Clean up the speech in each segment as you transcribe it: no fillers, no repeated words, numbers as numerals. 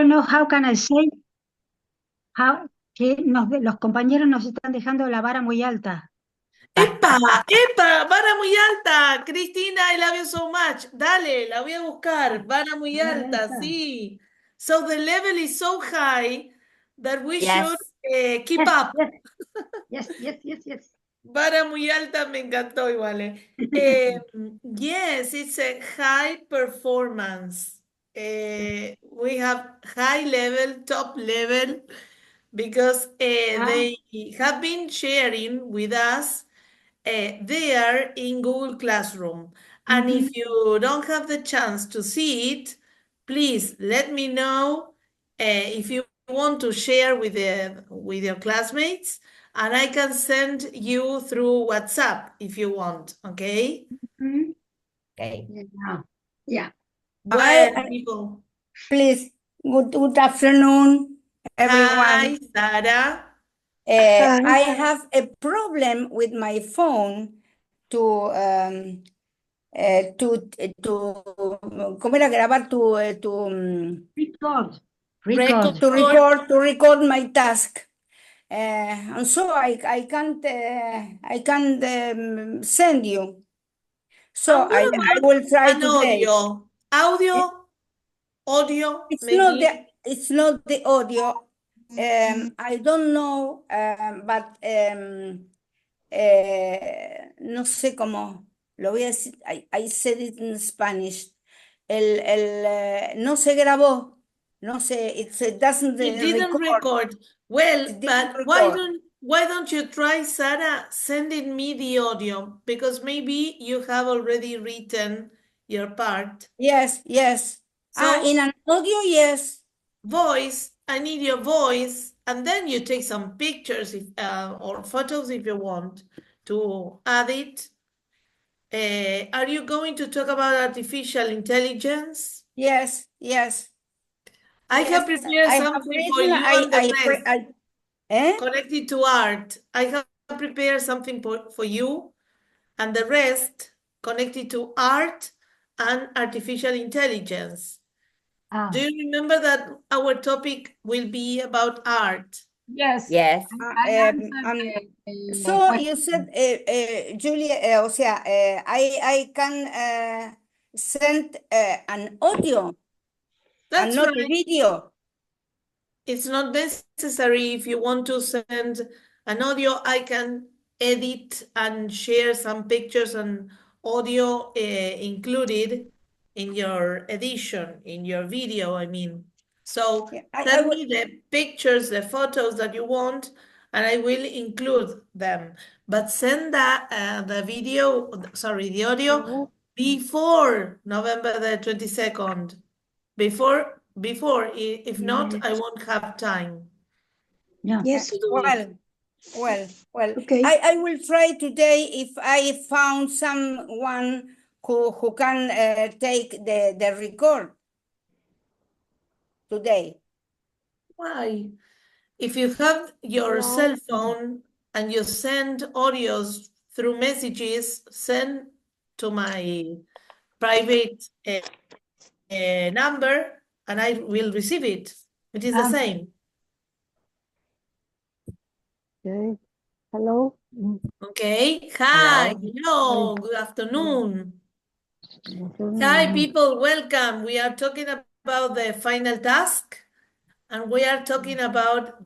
don't know how can I say que los compañeros nos están dejando la vara muy alta. ¡Epa! ¡Epa! Vara muy alta. Cristina, I love you so much. Dale, la voy a buscar. Vara muy alta, sí. So the level is so high that we should Yes. keep Yes, up. yes, yes, yes, yes, yes. Vara muy alta me encantó igual. Yes, it's a high performance. We have high level, top level, because they have been sharing with us there in Google Classroom. And if you don't have the chance to see it, please let me know if you want to share with your classmates, and I can send you through WhatsApp if you want, okay? Okay. Yeah, yeah. Well, people. Please, good afternoon, Hi, everyone. Sarah. I have a problem with my phone to ¿cómo era grabar Record, Record. record. to record my task. And so I can't send you. So And what I about will try an today. audio? Audio, maybe? It's not the audio. I don't know, but no sé cómo lo voy a decir. I said it in Spanish. No se grabó. No sé, it doesn't It didn't record. record. Well, It didn't but record. why don't you try, Sarah, sending me the audio? Because maybe you have already written your part. Yes, yes. So In an audio, yes. voice, I need your voice, and then you take some pictures or photos if you want to add it. Are you going to talk about artificial intelligence? Yes, yes. I have Yes, prepared I have something for written, you and the rest. eh? Connected to art. I have prepared something for you and the rest connected to art and artificial intelligence. Do you remember that our topic will be about art? Yes. Yes. I answered the So you question. said, Julia, o sea, I can send an audio and That's not a right. video. It's not necessary. If you want to send an audio, I can edit and share some pictures and audio included in your edition, in your video, I mean. So Yeah, send me the pictures, the photos that you want, and I will include them. But send the video, sorry, the audio before November the 22nd. Before, if not, I won't have time. Yeah. Yes, to do it. well. Okay. I will try today if I found someone who can take the record today. Why? If you have your cell phone and you send audios through messages, send to my private number and I will receive it. It is the same. Okay. Hello. Okay. Hi. Hello. Good afternoon. Hi, people. Welcome. We are talking about the final task, and we are talking about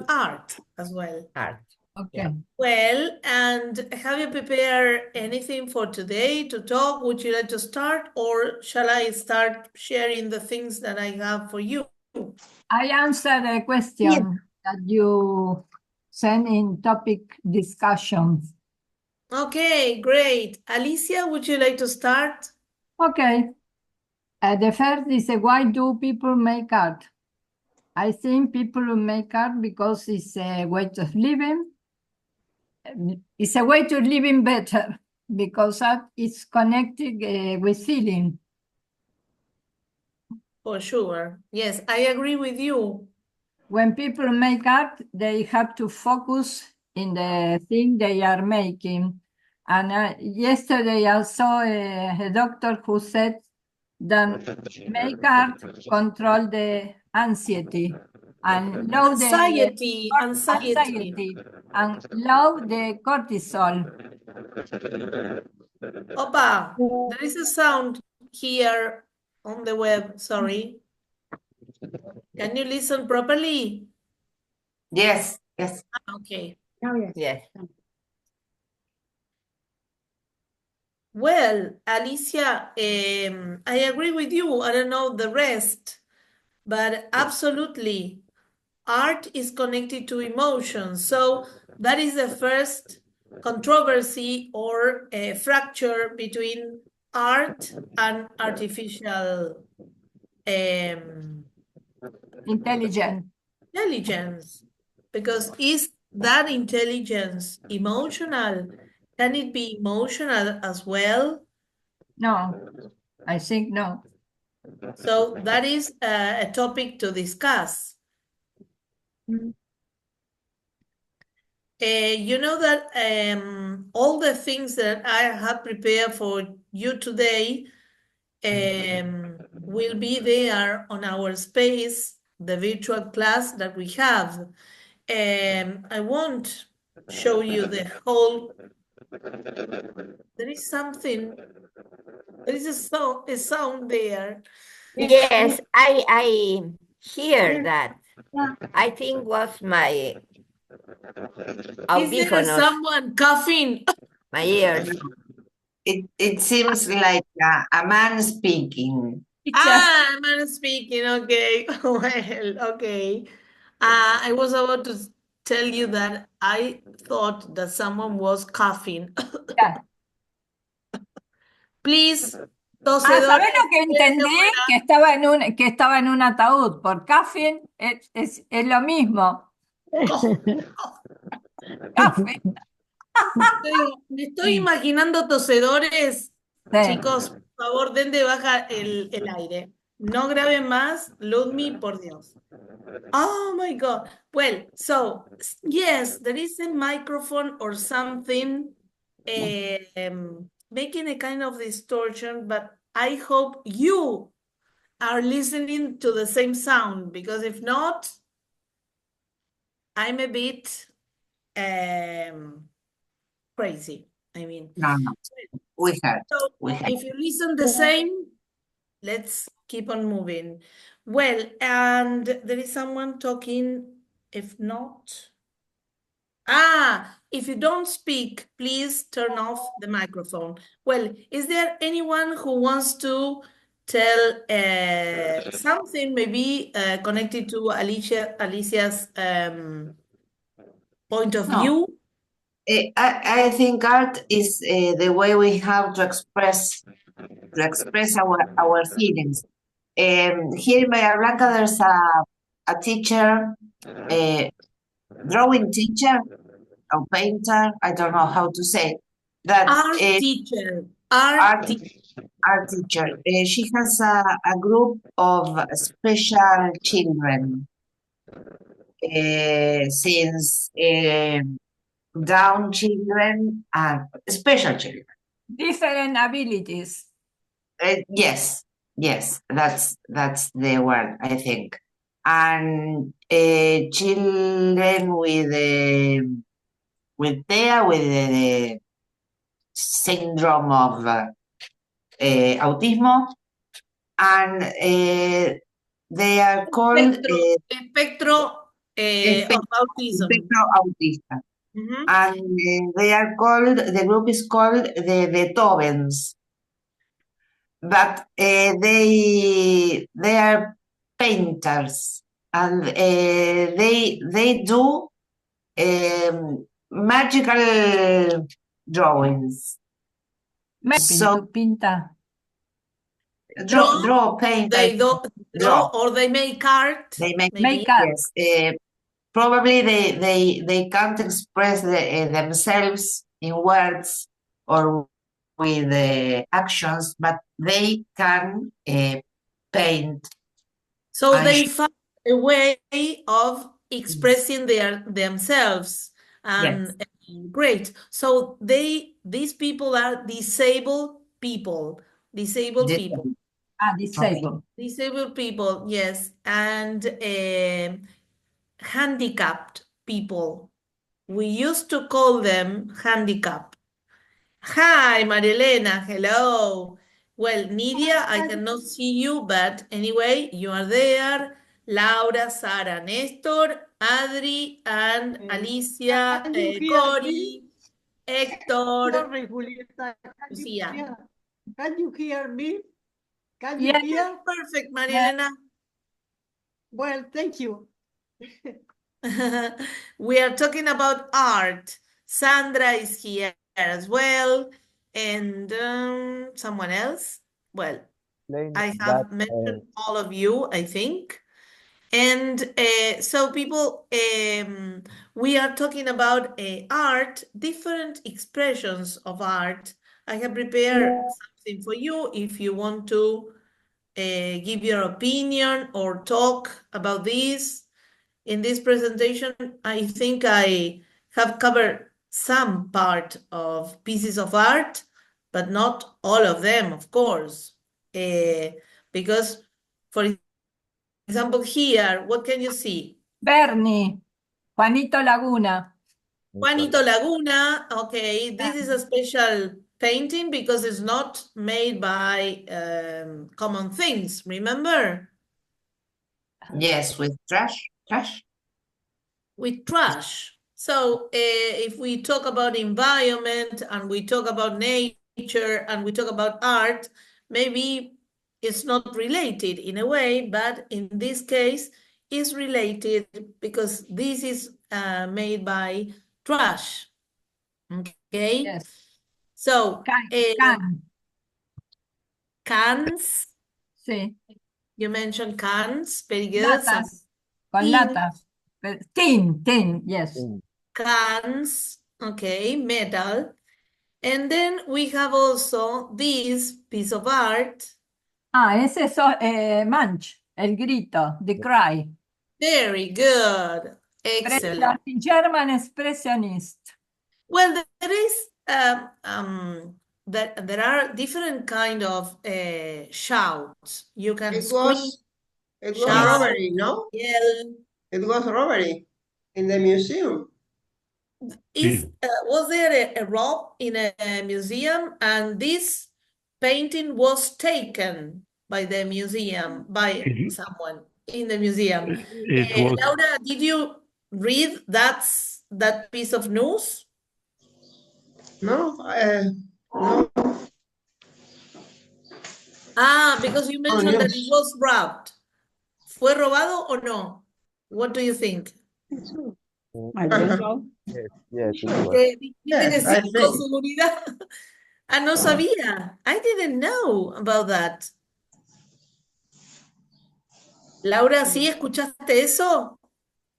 art as well. Art. Okay. Well, and have you prepared anything for today to talk? Would you like to start, or shall I start sharing the things that I have for you? I answered a question that you sent in topic discussions. Okay, great. Alicia, would you like to start? Okay. The first is why do people make art? I think people make art because it's a way of living. It's a way to living better because art is connected with feeling. For sure. Yes, I agree with you. When people make art, they have to focus in the thing they are making. And yesterday I saw a doctor who said The make art control the anxiety and low the Anxiety. anxiety and low the cortisol. Opa, there is a sound here on the web, sorry. Can you listen properly? Yes, yes. Okay. Now, yes. Yes. Well, Alicia, I agree with you. I don't know the rest, but absolutely, art is connected to emotions. So that is the first controversy or a fracture between art and artificial Intelligent. intelligence. Because is that intelligence emotional? Can it be emotional as well? No, I think no. So that is a topic to discuss. You know that all the things that I have prepared for you today will be there on our space, the virtual class that we have. I won't show you the whole. There is something. There is a sound there. Yes, I hear Yes. that. Yeah. I think was my Is there audífonos, someone coughing? my ears. It seems like a man speaking. Ah, I'm speaking. Okay. Well, okay. I was about to tell you that I thought that someone was coughing. Yeah. Please, ¿Sabes tosedores, lo que entendí? Que estaba en un ataúd. Por caffeine es lo mismo. Caffeine. Me estoy imaginando tosedores. Sí. Chicos, por favor, den de baja el aire. No graben más, Ludmi, por Dios. Oh my God. Well, so yes, there is a microphone or something making a kind of distortion, but I hope you are listening to the same sound, because if not, I'm a bit crazy. I mean, No, we had. so if you listen the same, let's keep on moving. Well, and there is someone talking. If not, if you don't speak, please turn off the microphone. Well, is there anyone who wants to tell something maybe connected to Alicia's point of view? I think art is the way we have to express our feelings. Here in Bahía Blanca, there's a teacher, drawing teacher, or painter, I don't know how to say that. Art teacher. Art teacher. She has a group of special children since Down children and special children. Different abilities. Yes, that's the word, I think. And children with the syndrome of autismo, and they are called Espectro of autism. spectro autista. Mhm. And they are called, the group is called the Beethovens. But they are painters, and they do magical drawings. So Pinta. draw, paint. They draw draw. or they make art. They make maybe. art. Yes. Probably they can't express themselves in words or with actions, but they can paint. So they find a way of expressing themselves. And great. So these people are disabled people. Disabled people. Disabled. Disabled people, yes, and handicapped people. We used to call them handicapped. Hi, Marilena, hello. Well, Nidia, I cannot see you, but anyway, you are there. Laura, Sara, Nestor, Adri, and Alicia, Can you hear Cory, me? Héctor, Sorry, Julieta. Lucia. Can you hear me? Can you Yes. hear? Perfect, Marilena. Well, thank you. We are talking about art. Sandra is here as well, and someone else. Well, I have mentioned all of you, I think. And so people, we are talking about art, different expressions of art. I have prepared something for you if you want to give your opinion or talk about this. In this presentation, I think I have covered some part of pieces of art, but not all of them, of course. Because, for example, here, what can you see? Bernie, Juanito Laguna. Juanito Laguna, okay, this is a special painting because it's not made by common things, remember? Yes, with trash. With trash. So if we talk about environment and we talk about nature and we talk about art, maybe it's not related in a way, but in this case, is related because this is made by trash. Okay. Yes. So Can. cans. Sí. You mentioned cans. Very good. Latas. Con tin. latas. Tin, yes. Cans. Okay. Metal. And then we have also this piece of art. Ese es Munch, el grito, the cry. Very good. Excellent. German expressionist. Well, there is there are different kind of shouts. You can scream, It was shout, robbery, no? yell. It was robbery in the museum. Was there a rob in a museum, and this painting was taken by the museum, by someone in the museum. Laura, did you read that piece of news? No, no. Because you mentioned that it was robbed. ¿Fue robado o no? What do you think? I think so. Yes, it was. Dijiste que I sí, con think. seguridad. No sabía. I didn't know about that. Laura, ¿sí escuchaste eso?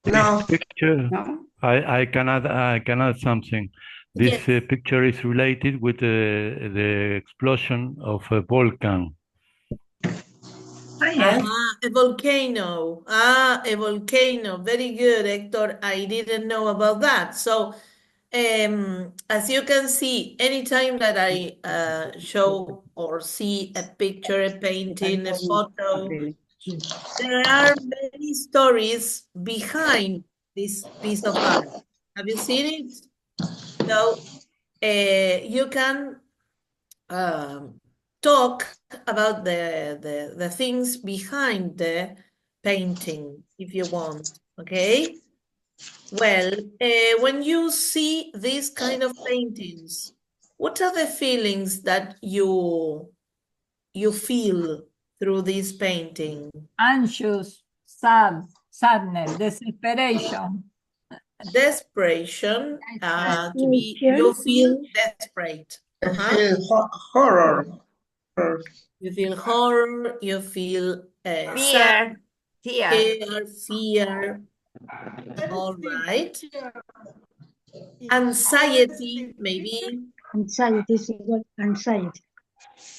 No. This picture, No? I can add something. This picture is related with the explosion of a volcano. Yes. A volcano. A volcano. Very good, Hector. I didn't know about that. So, as you can see, anytime that I show or see a picture, a painting, a photo, there are many stories behind this piece of art. Have you seen it? So, you can talk about the things behind the painting if you want, okay? Well, when you see these kind of paintings, what are the feelings that you feel through this painting? Anxious, sadness, desperation. Desperation, you feel desperate. Horror. You feel horror, you feel Fear. fear. All right. Anxiety, maybe. Anxiety is equal anxiety.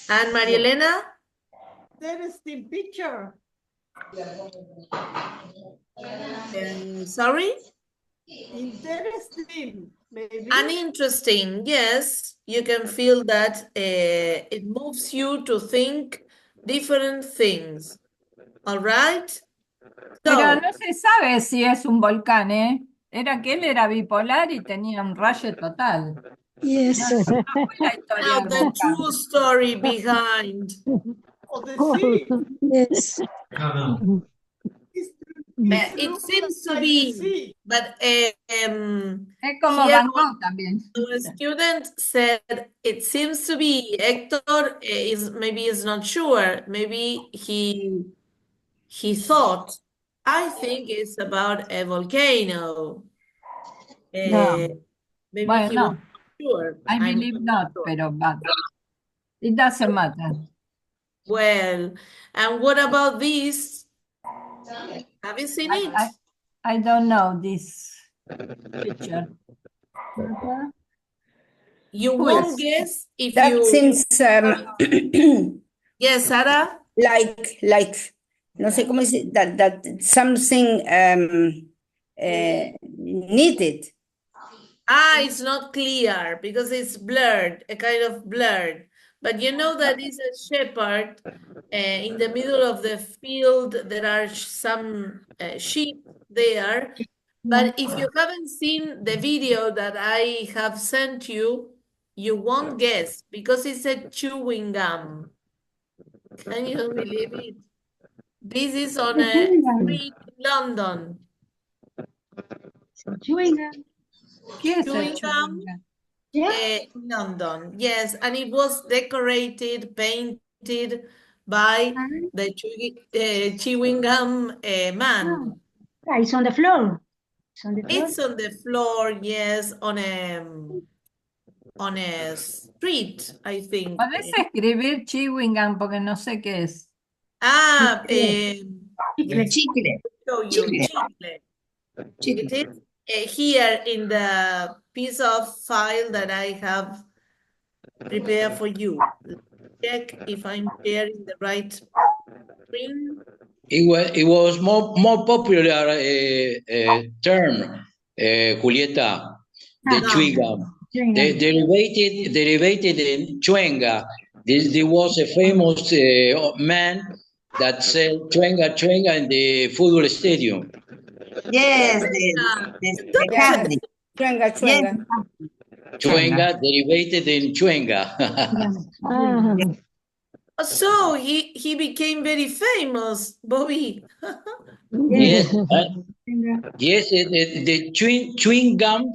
And Maria Elena? Interesting picture. Sorry? Interesting, maybe. Uninteresting, yes. You can feel that it moves you to think different things. All right? Pero So, no se sabe si es un volcán, ¿eh? Era que él era bipolar y tenía un rayo total. Yes. No fue la historia now del the volcán. true story behind. Of the sea. Yes. It looks seems to like the be, sea. but Es como here Van Gogh también. our student said it seems to be. Héctor is not sure. Maybe he thought. I think it's about a volcano. No. Maybe Bueno, he no. was not sure. I I'm believe not not, sure. pero but it doesn't matter. Well, and what about this? Have you seen it? I don't know this picture. You Who won't is? guess if That you. seems Yes, Sarah? like no sé cómo dice that something knitted. It's not clear because it's blurred, a kind of blurred. But you know that is a shepherd in the middle of the field. There are some sheep there. But if you haven't seen the video that I have sent you, you won't guess because it's a chewing gum. Can you believe it? This is on a street in London. Chewing gum. ¿Qué es el Chewing gum? chewing gum? Yeah. London, yes, and it was decorated, painted by the chewing gum man. Yeah, it's on the floor. It's on the floor. It's on the floor, yes, on a street, I think. ¿Podés escribir chewing gum? Porque no sé qué es. Yes, Chicle. show you chicle. It is here in the piece of file that I have prepared for you. Check if I'm sharing the right screen. It was more popular term, Julieta, the chewing gum. Chewing gum. Derivated in chewinga. There was a famous man that said chewinga in the football stadium. Yes, the candy. Chwenga, chwenga. Chewinga derivated in chewinga. So he became very famous, Bobby. Yes, yes. The chewing gum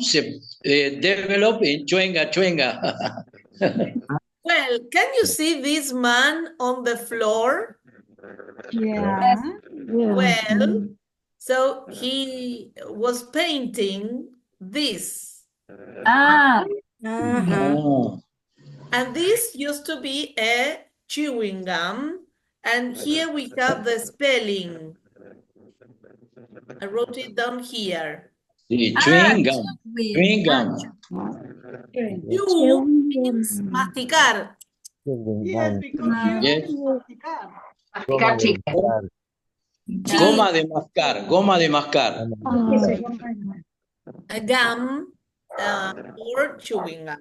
developed in chewinga. Well, can you see this man on the floor? Yeah. Well, so he was painting this. Ah, Ajá. And this used to be a chewing gum. And here we have the spelling. I wrote it down here. The chewing gum. Chewing gum. Chew means masticar. Yes, because Yes. Masticar chicle. Goma de mascar. Goma de mascar. A gum or chewing gum.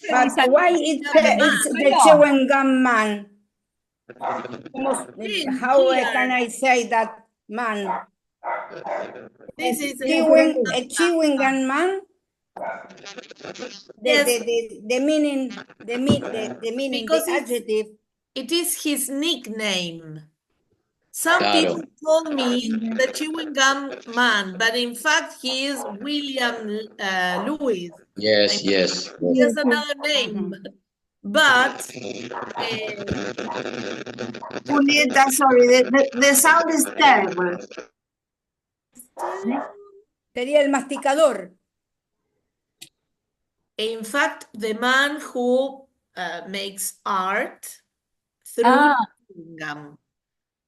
But why it's the chewing gum man? How can I say that man? This is A chewing gum man? Yes. The meaning, Because the adjective. it is his nickname. Some Claro. people told me the chewing gum man, but in fact he is William Lewis. Yes, yes. He has another name, but Julieta, sorry, the sound is terrible. Sería el masticador. in fact, the man who makes art through chewing gum.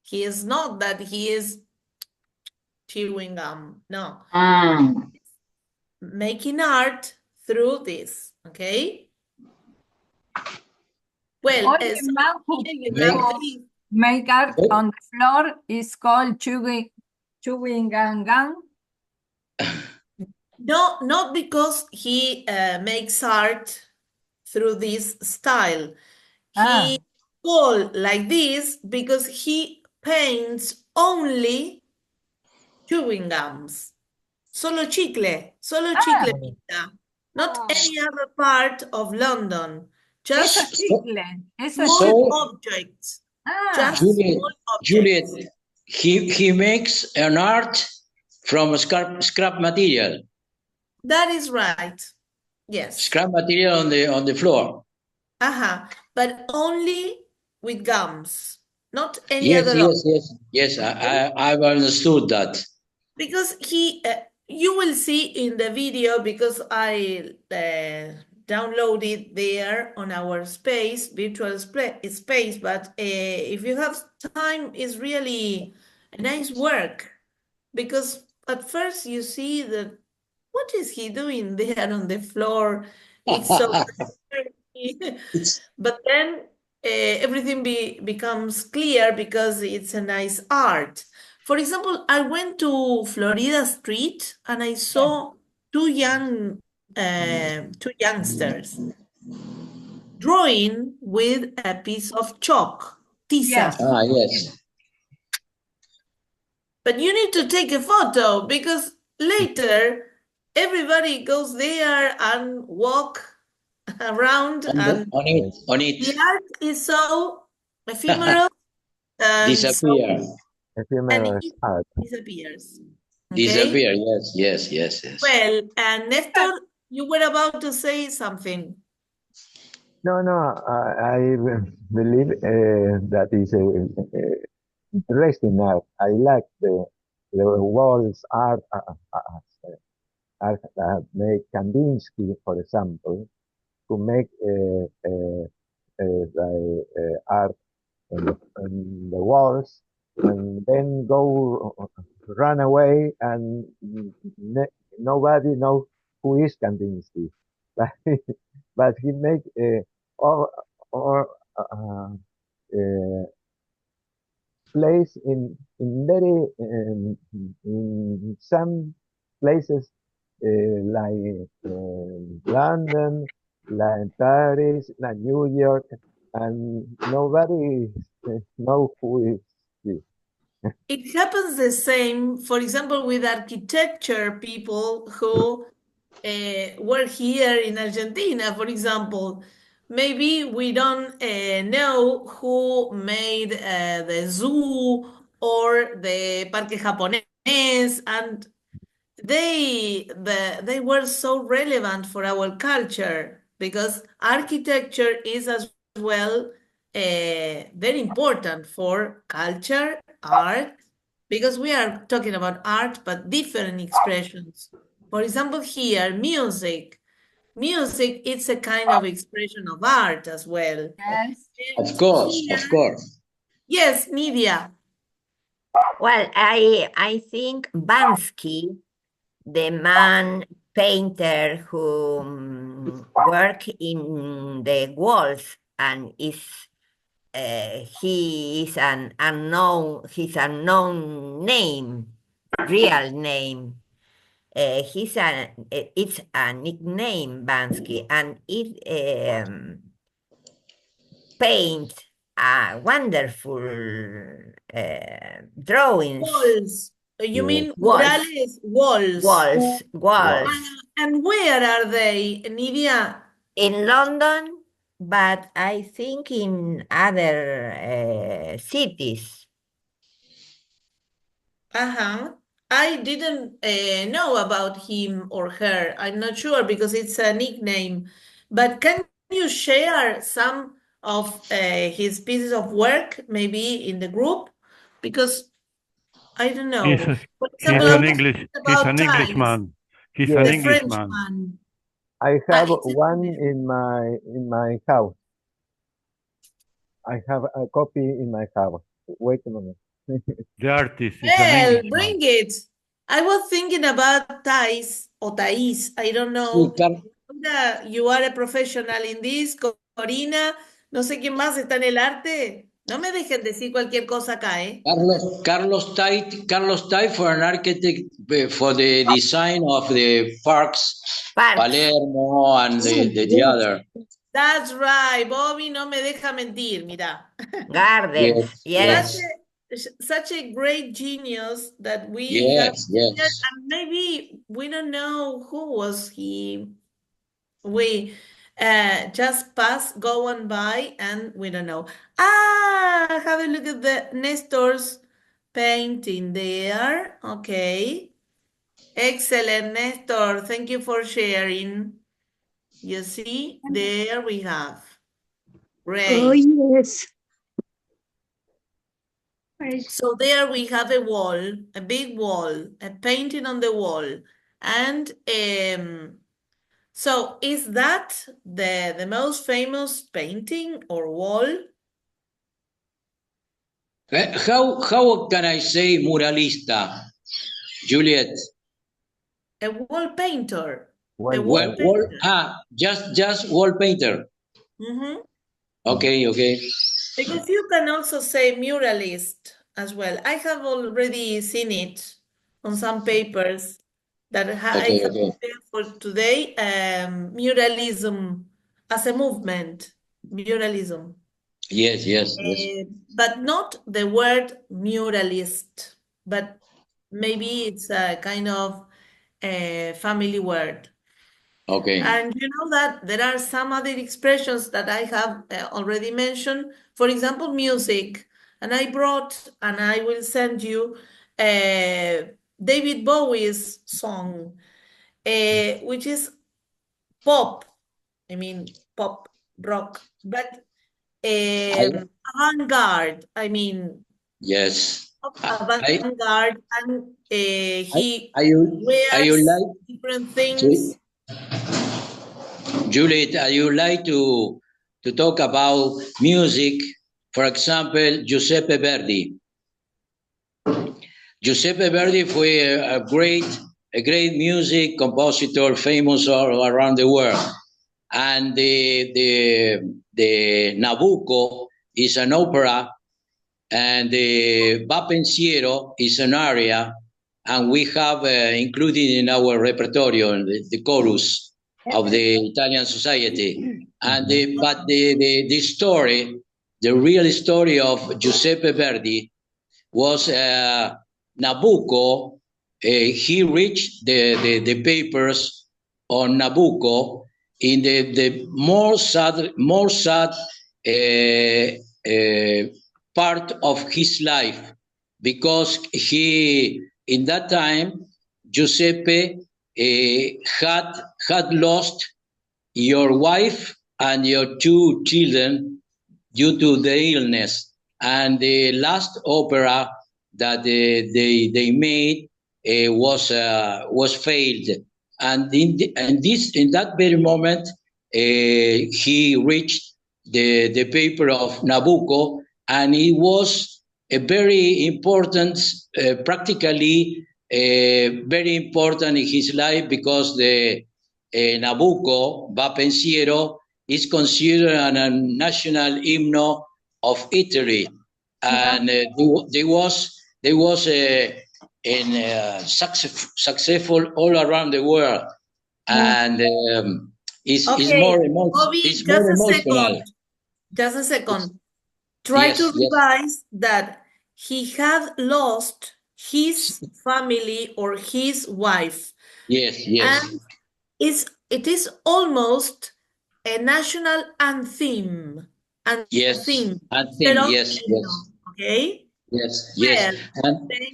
He is not that he is chewing gum. No. Making art through this. Okay. Well, Only so man who here you have this. make art on the floor is called chewing gum. No, not because he makes art through this style. He called like this because he paints only chewing gums. Solo chicle pinta. Not any other part of London. Eso Just es chicle. Eso es small chicle. objects. Ah, Just Juliet, small objects. Juliet, he makes an art from scrap material. That is right. Yes. Scrap material on the floor. But only with gums, not any Yes, other object. yes. I've understood that. Because you will see in the video, because I downloaded there on our virtual space, but if you have time, it's really a nice work, because at first you see that, what is he doing there on the floor? It's so but then everything becomes clear because it's a nice art. For example, I went to Florida Street and I saw two youngsters drawing with a piece of chalk, tiza. Yes. But you need to take a photo because later everybody goes there and walk around and On it. the art is so ephemeral and Disappear. Ephemeral art. disappears. Okay? Disappear, yes. Well, Nestor, you were about to say something. No, I believe that is interesting now. I like the walls art that make Kandinsky, for example, who make art on the walls and then go run away and nobody knows who is Kandinsky. But he make place in very in some places like London, like Paris, like New York, and nobody know who is he. It happens the same, for example, with architecture people who were here in Argentina, for example. Maybe we don't know who made the zoo or the Parque Japonés, and they were so relevant for our culture because architecture is as well very important for culture, art, because we are talking about art, but different expressions. For example, here, music. Music, it's a kind of expression of art as well. yes. Of course. Yes, Nidia. Well, I think Bansky, the man painter who work in the walls and he is an unknown, his unknown name, real name. It's a nickname, Bansky, and it paints wonderful drawings. Walls. You mean Walls. murales? Walls. Walls. And where are they, Nidia? In London, but I think in other cities. I didn't know about him or her. I'm not sure because it's a nickname. But can you share some of his pieces of work, maybe in the group? Because I don't know. He's an Englishman. He's an Englishman. I have one in my house. I have a copy in my house. Wait a moment. The artist is Well, an Englishman. bring it. I was thinking about Thais or Thais. I don't know. You are a professional in this, Corina. No sé quién más está en el arte. No me dejen decir cualquier cosa acá, ¿eh? Carlos Tait for an architect for the design of the parks, Palermo and the other. That's right. Bobby no me deja mentir, mira. Gardens, yes. Such a great genius that we Yes, have here, yes. and maybe we don't know who was he. We just go on by and we don't know. Ah, have a look at the Nestor's painting there. Okay. Excellent, Nestor. Thank you for sharing. You see, there we have. Great. Oh, yes. So there we have a wall, a big wall, a painting on the wall. And so is that the most famous painting or wall? How can I say muralista, Juliet? A wall painter. Just wall painter. Mm-hmm. Okay. Because you can also say muralist as well. I have already seen it on some papers that I have prepared for today. Muralism as a movement, muralism. Yes. But not the word muralist, but maybe it's a kind of a family word. Okay. And you know that there are some other expressions that I have already mentioned. For example, music. And I brought, and I will send you David Bowie's song, which is pop. I mean, pop, rock. But avant-garde. I mean, yes. avant-garde, and he Are you wears like different things. Juliet, are you like to talk about music? For example, Giuseppe Verdi. Giuseppe Verdi fue a great music compositor, famous all around the world. And the Nabucco is an opera, and the Va Pensiero is an aria, and we have included in our repertoire the chorus of the Italian society. And but the story, the real story of Giuseppe Verdi was Nabucco. He reached the papers on Nabucco in the more sad part of his life, because he, in that time, Giuseppe had lost your wife and your 2 children due to the illness. And the last opera that they made was failed. And in that very moment, he reached the paper of Nabucco, and it was a very important, practically very important in his life, because the Nabucco, Va Pensiero, is considered a national hymn of Italy, and they was successful all around the world, and it's more emotional. Just a second. Try to revise that he had lost his family or his wife. Yes. And it is almost a national anthem. Yes. Okay. Yes. Well,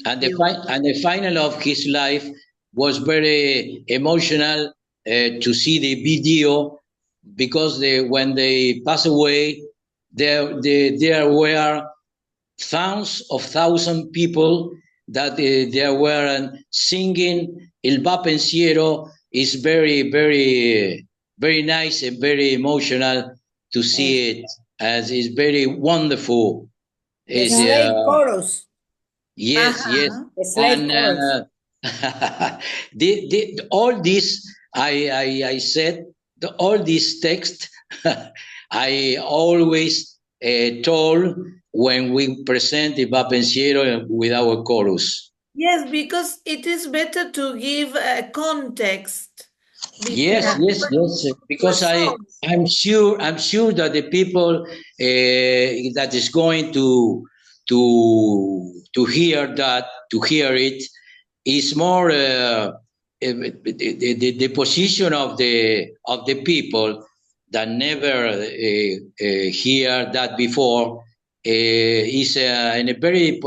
and the final of his life was very emotional to see the video, because when they passed away, there were thousands of people that they were singing Il Va Pensiero. Is very, very, very nice and very emotional to see it, as it's very wonderful. The slave chorus. Yes. The slave chorus. All this, I said, all this text, I always told when we present the Va Pensiero with our chorus. Yes, because it is better to give a context Yes, because I'm sure that the people that is going to hear it is more the position of the people that never hear that before is in a very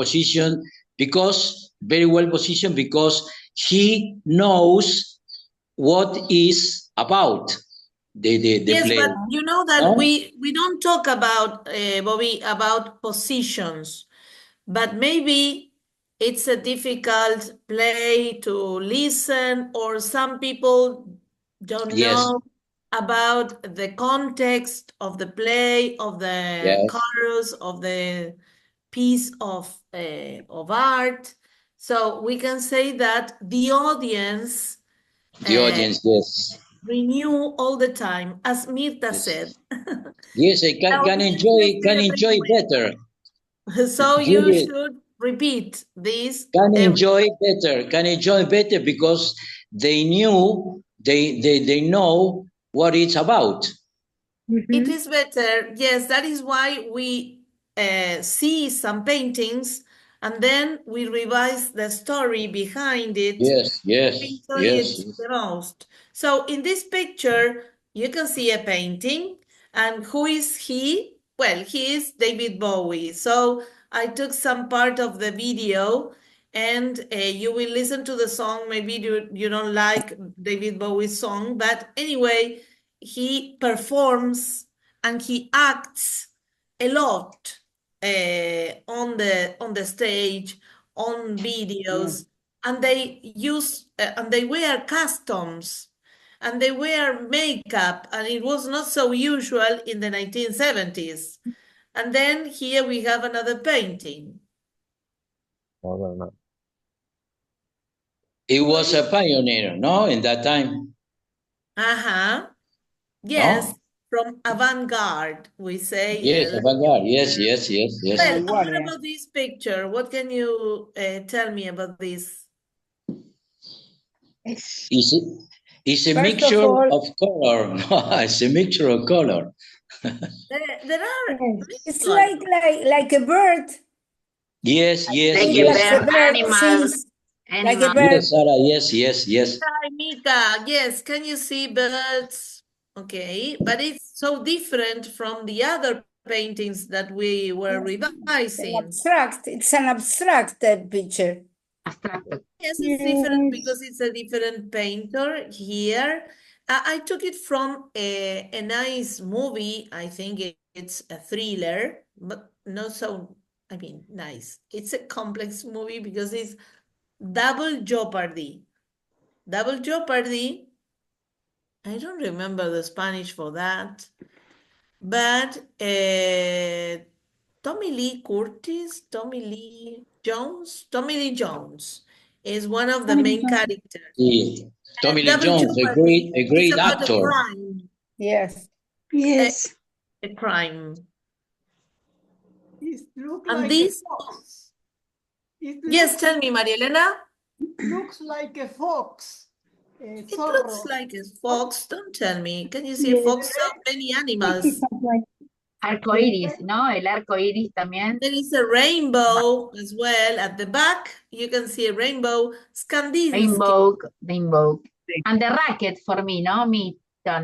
well positioned because he knows what is about the Yes, play. but you know that No? we don't talk about, Bobby, about positions, but maybe it's a difficult play to listen, or some people don't Yes. know about the context of the play, of the Yes. chorus, of the piece of art. So we can say that the audience Yes. renew all the time, as Mirta Yes. said. Yes, I Now, can this is enjoy better. So you Juliet, should repeat this. can enjoy better because they know what it's about. It is better. Yes, that is why we see some paintings and then we revise the story behind it. Yes. We enjoy it the most. So in this picture, you can see a painting. And who is he? Well, he is David Bowie. So I took some part of the video and you will listen to the song. Maybe you don't like David Bowie's song, but anyway, he performs and he acts a lot on the stage, on videos, and they wear costumes and they wear makeup, and it was not so usual in the 1970s. And then here we have another painting. No. It was a pioneer, no, in that time. Yes, No? from avant-garde, we say. Yes, avant-garde. Yes. Well, what about this picture? What can you tell me about this? It's a First mixture of all- of color. It's a mixture of color. There are It's like a bird. Yes. Like It's a like a bird, bird animals, sings like a animals. bird. Yes, Sarah. Yes. Hi, Mika. Yes, can you see birds? Okay, but it's so different from the other paintings that we were revising. It's an abstract picture. Abstracto. Yes, it's different because it's a different painter here. I took it from a nice movie. I think it's a thriller, but not so, nice. It's a complex movie because it's Double Jeopardy. Double Jeopardy, I don't remember the Spanish for that, but Tommy Lee Jones is one of the main characters. Yeah. Tommy Lee Double Jones, Jeopardy a is great about actor. a crime. Yes. Yes. A crime. It looks And like this, a fox. yes, tell me, Maria Elena. Looks like a fox. It looks like a fox. Don't tell me. Can you see a fox? So many animals. Arco iris, ¿no? El arco iris también. There is a rainbow as well at the back. You can see a rainbow. Skandinsky. Rainbow. And the racket for me, ¿no? And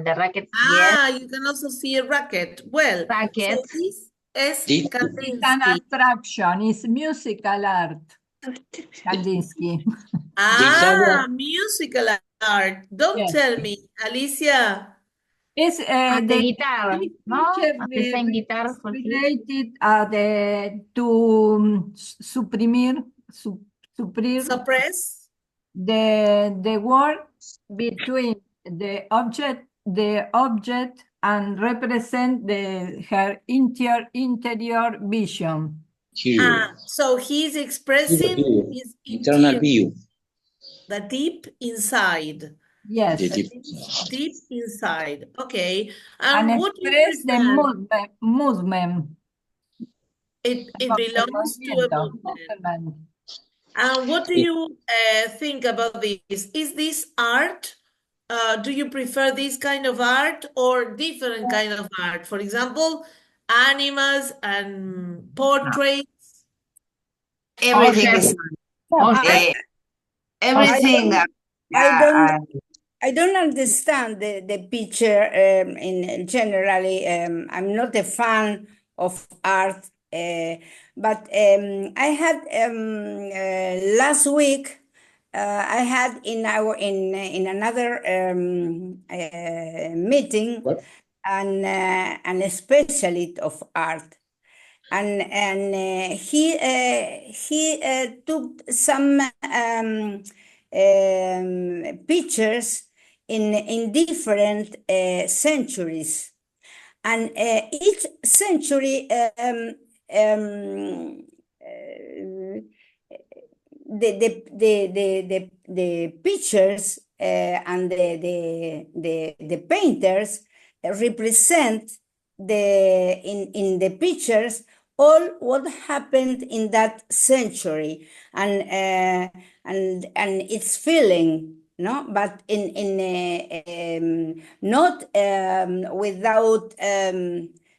the racket, yes. You can also see a racket. Well, Racket. so this is It's an Kandinsky. abstraction. It's musical art. Kandinsky. Musical art. Don't tell me, Alicia. It's And the guitar, this no? picture And the same guitar for him. related to suppress the word between the object and represent her interior vision. So he's expressing his internal view. The deep inside. Yes. Deep inside. Okay. And what do you express prefer? the movement. It belongs to a movement. And what do you think about this? Is this art do you prefer this kind of art or different kind of art? For example, animals and portraits. Everything Ocean. is Ocean. everything. I don't understand the picture in generally. I'm not a fan of art, but I had last week. I had in another meeting an specialist of art, and he took some pictures in different centuries, and each century the pictures and the painters represent in the pictures all what happened in that century, and its feeling, no, but in not without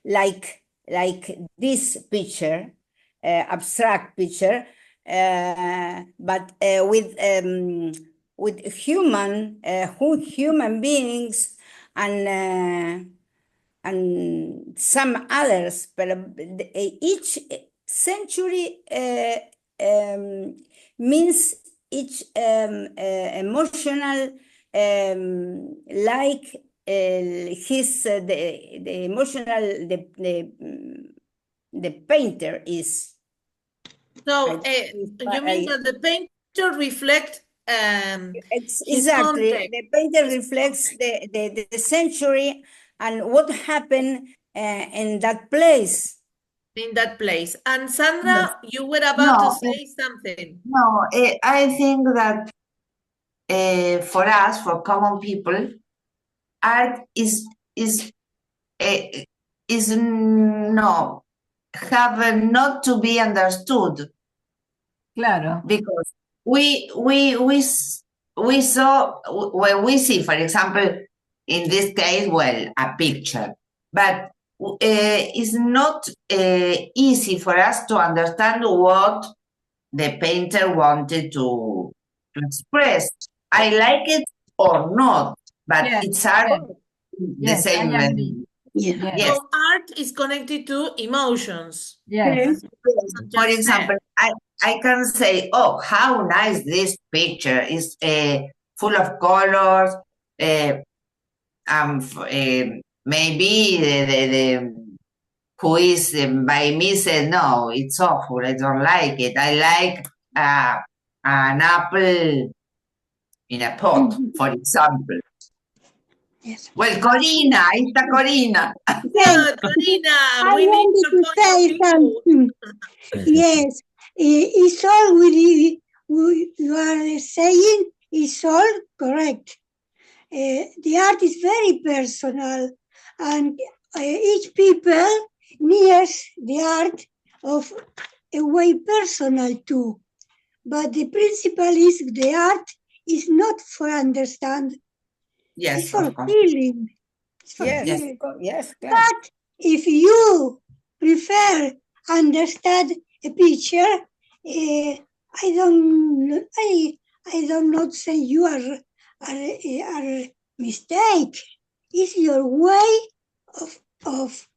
like this picture, abstract picture, but with human beings and some others, but each century means each emotional, like his the emotional the painter is. So you mean that the painter reflects his exactly context. the painter reflects the century and what happened in that place. In that place. And Sandra, you were about No, to say something. No, I think that for us, for common people, art is no have not to be understood. Claro. Because we saw when we see, for example, in this case, well, a picture, but it's not easy for us to understand what the painter wanted to express. I like it or not, but Yes, it's art the yes, same. I agree. Yes. So art is connected to emotions. Yes. For example, I can say, oh, how nice this picture is, full of colors. Maybe the who is by me said, no, it's awful. I don't like it. I like an apple in a pot, for example. Yes. Well, Corina, ahí está Corina. Yeah, Corina, we need wanted your to point say of view. something. Yes, it's all you are saying is all correct. The art is very personal, and each people needs the art of a way personal too. But the principle is the art is not for understand. Yes, it's for of course. feeling. It's for Yes, feeling. yes, But if you prefer understand a picture, I don't not say you are mistake. It's your way of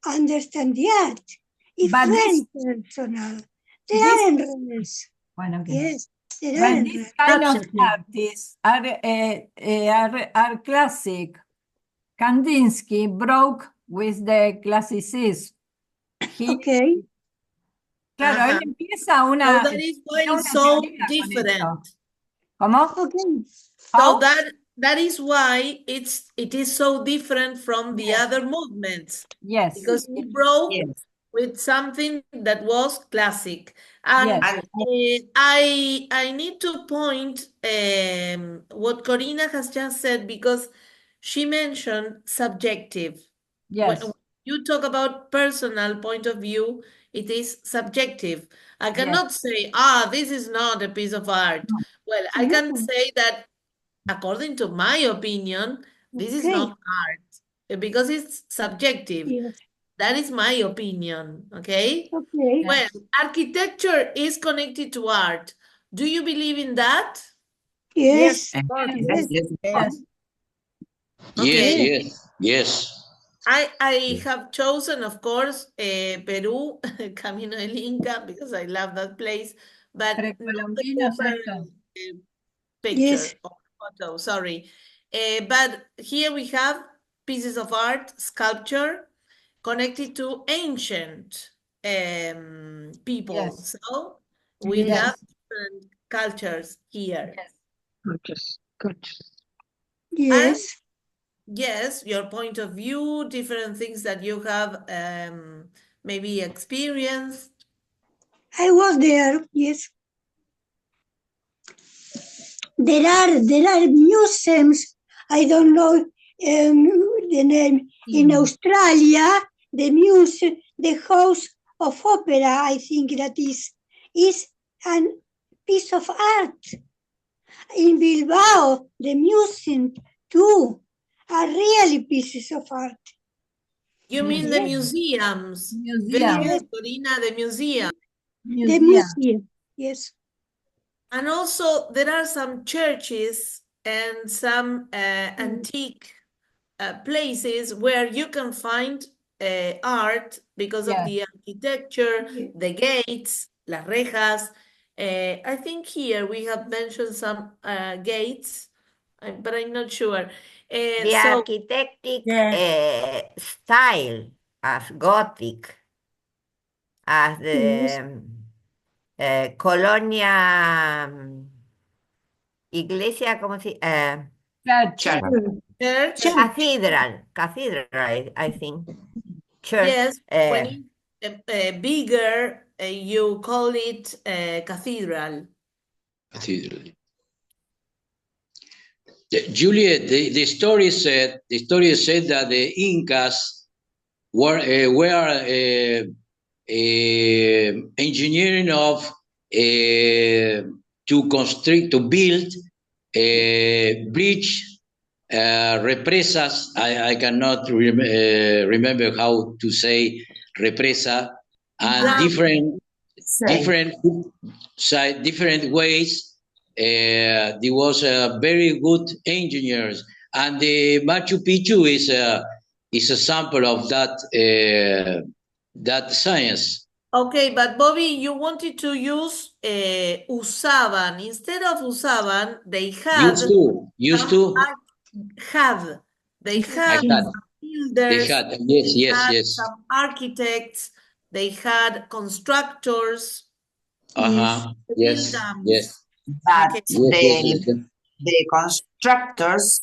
understand the art. It's But very personal. They this- aren't rules. Bueno, okay. Yes, they But aren't this rules. kind of Absolutely. artists are classic. Kandinsky broke with the classicism. Okay. Claro, él empieza una. So that is why una it's so teoría con different. esto. ¿Cómo? Okay. So that is why it is so different from the other movements. Yes. Because he broke with something that was classic. And I need to point what Corina has just said, because she mentioned subjective. Yes. When you talk about personal point of view, it is subjective. I cannot say, this is not a piece of art. Well, I can say that according to my opinion, this is Okay. not art because it's subjective. Yes. That is my opinion, okay? Okay. Well, architecture is connected to art. Do you believe in that? Yes. Of course. Yes, yes, of course. Yes, Okay. yes, yes. I have chosen, of course, Peru, Camino del Inca, because I love that place, but not the Precolombinos proper esto. picture Yes. or photo, sorry. But here we have pieces of art, sculpture, connected to ancient people. Yes. So we Yes. have different cultures here. Yes. Yes, your point of view, different things that you have maybe experienced. I was there. Yes. There are museums. I don't know the name in Australia. The House of Opera. I think that is a piece of art. In Bilbao, the museum too are really pieces of art. You mean the museums? Very Museum. good, Corina, the museum. The museum, yes. And also there are some churches and some antique places where you can find art because of the architecture, the gates, las rejas. I think here we have mentioned some gates, but I'm not sure. The So architectic style as Gothic, as the Colonia Iglesia, ¿cómo se Church. Cathedral, I think. Church. Yes, when it's bigger, you call it cathedral. Cathedral. Juliet, the story said that the Incas were engineering of to build a bridge, represas. I cannot remember how to say represa, and different ways. There was very good engineers, and the Machu Picchu is a sample of that science. Okay, but Bobby, you wanted to use usaban. Instead of usaban, they had Used to. They had some builders, they had some architects, they had constructors. Yes. But Okay. the constructors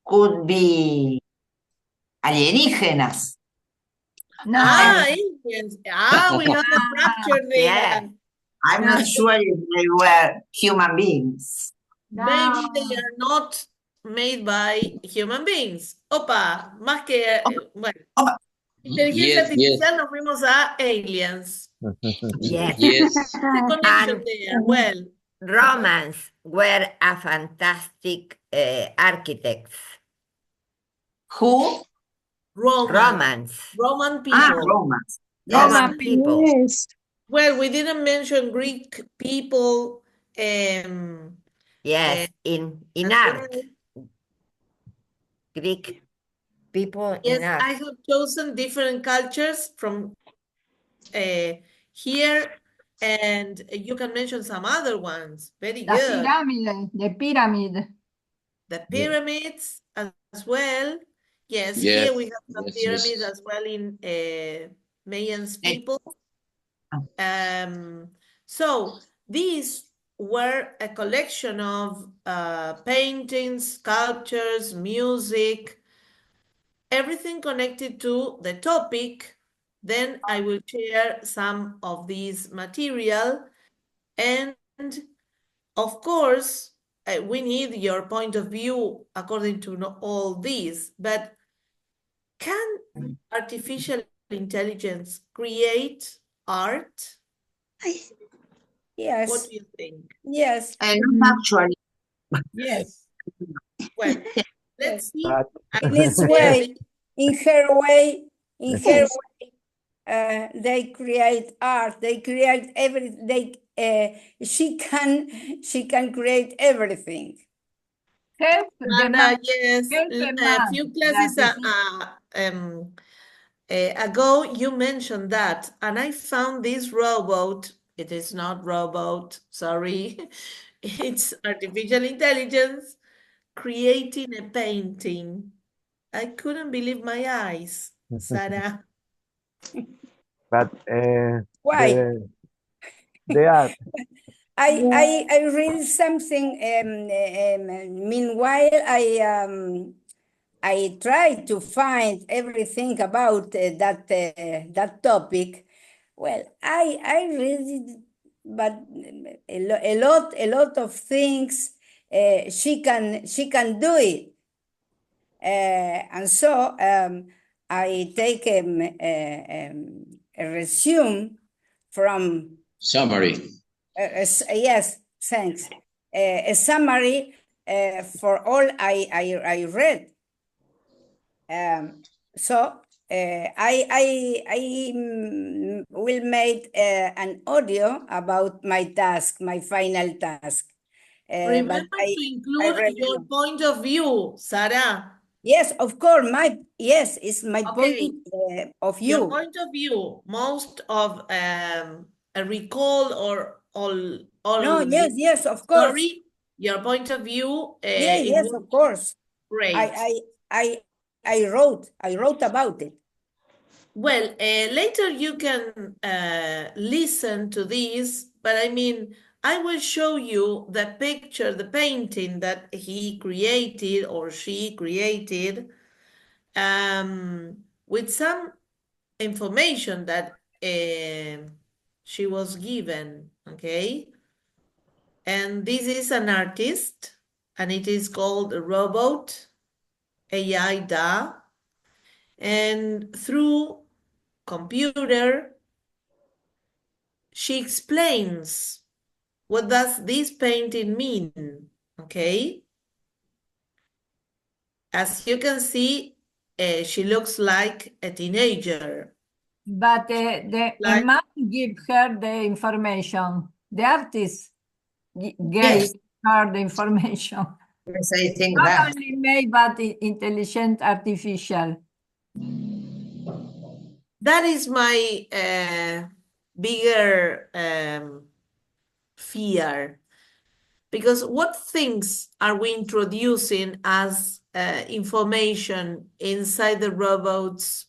could be alienígenas. No. Aliens. We have a fracture there. I'm not sure if they were human beings. Maybe they are not made by human beings. Opa, más que, bueno, inteligencia artificial nos fuimos a aliens. Yes. The connection there, well. Romans were a fantastic architects. Who? Romans. Roman people. Romans. Roman people. Yes. Well, we didn't mention Greek people. Yes, in art. Greek people in art. I have chosen different cultures from here, and you can mention some other ones. Very La good. pirámide, the pyramid. The pyramids as well. Yes, Yes, here we have some yes, pyramids yes. as well in Mayans people. So these were a collection of paintings, sculptures, music, everything connected to the topic. Then I will share some of these material, and of course we need your point of view according to all these. But can artificial intelligence create art? Yes. What do you think? Yes. Not actually. Yes. Well, let's see. But In its way, in her way, Yes. they create art. They create everything. She can create everything. Help the And man. yes, Help the a man. few classes That ago, you mentioned that, and I found this robot. It is not robot, sorry. It's artificial intelligence creating a painting. I couldn't believe my eyes, Sarah. but Why? the art. I read something. Meanwhile, I try to find everything about that topic. Well, I read it, but a lot of things she can do it, and so I take a resume from Summary. yes, thanks. A summary for all I read. So I will make an audio about my task, my final task. Remember But to include your point of view, Sarah. Yes, of course. It's my Okay. point of view. Your point of view, most of a recall or all No, yes, of course. Sorry, your point of view. Yes, of course. Great. I wrote about it. Well, later you can listen to this, but I mean, I will show you the picture, the painting that he created or she created, with some information that she was given, okay? And this is an artist, and it is called a robot, AI Da, and through computer, she explains what does this painting mean, okay? As you can see, she looks like a teenager. But the man give her the information. The artist gave her the information. Yes, I think Not that. only made, but intelligent artificial. That is my bigger fear. Because what things are we introducing as information inside the robot's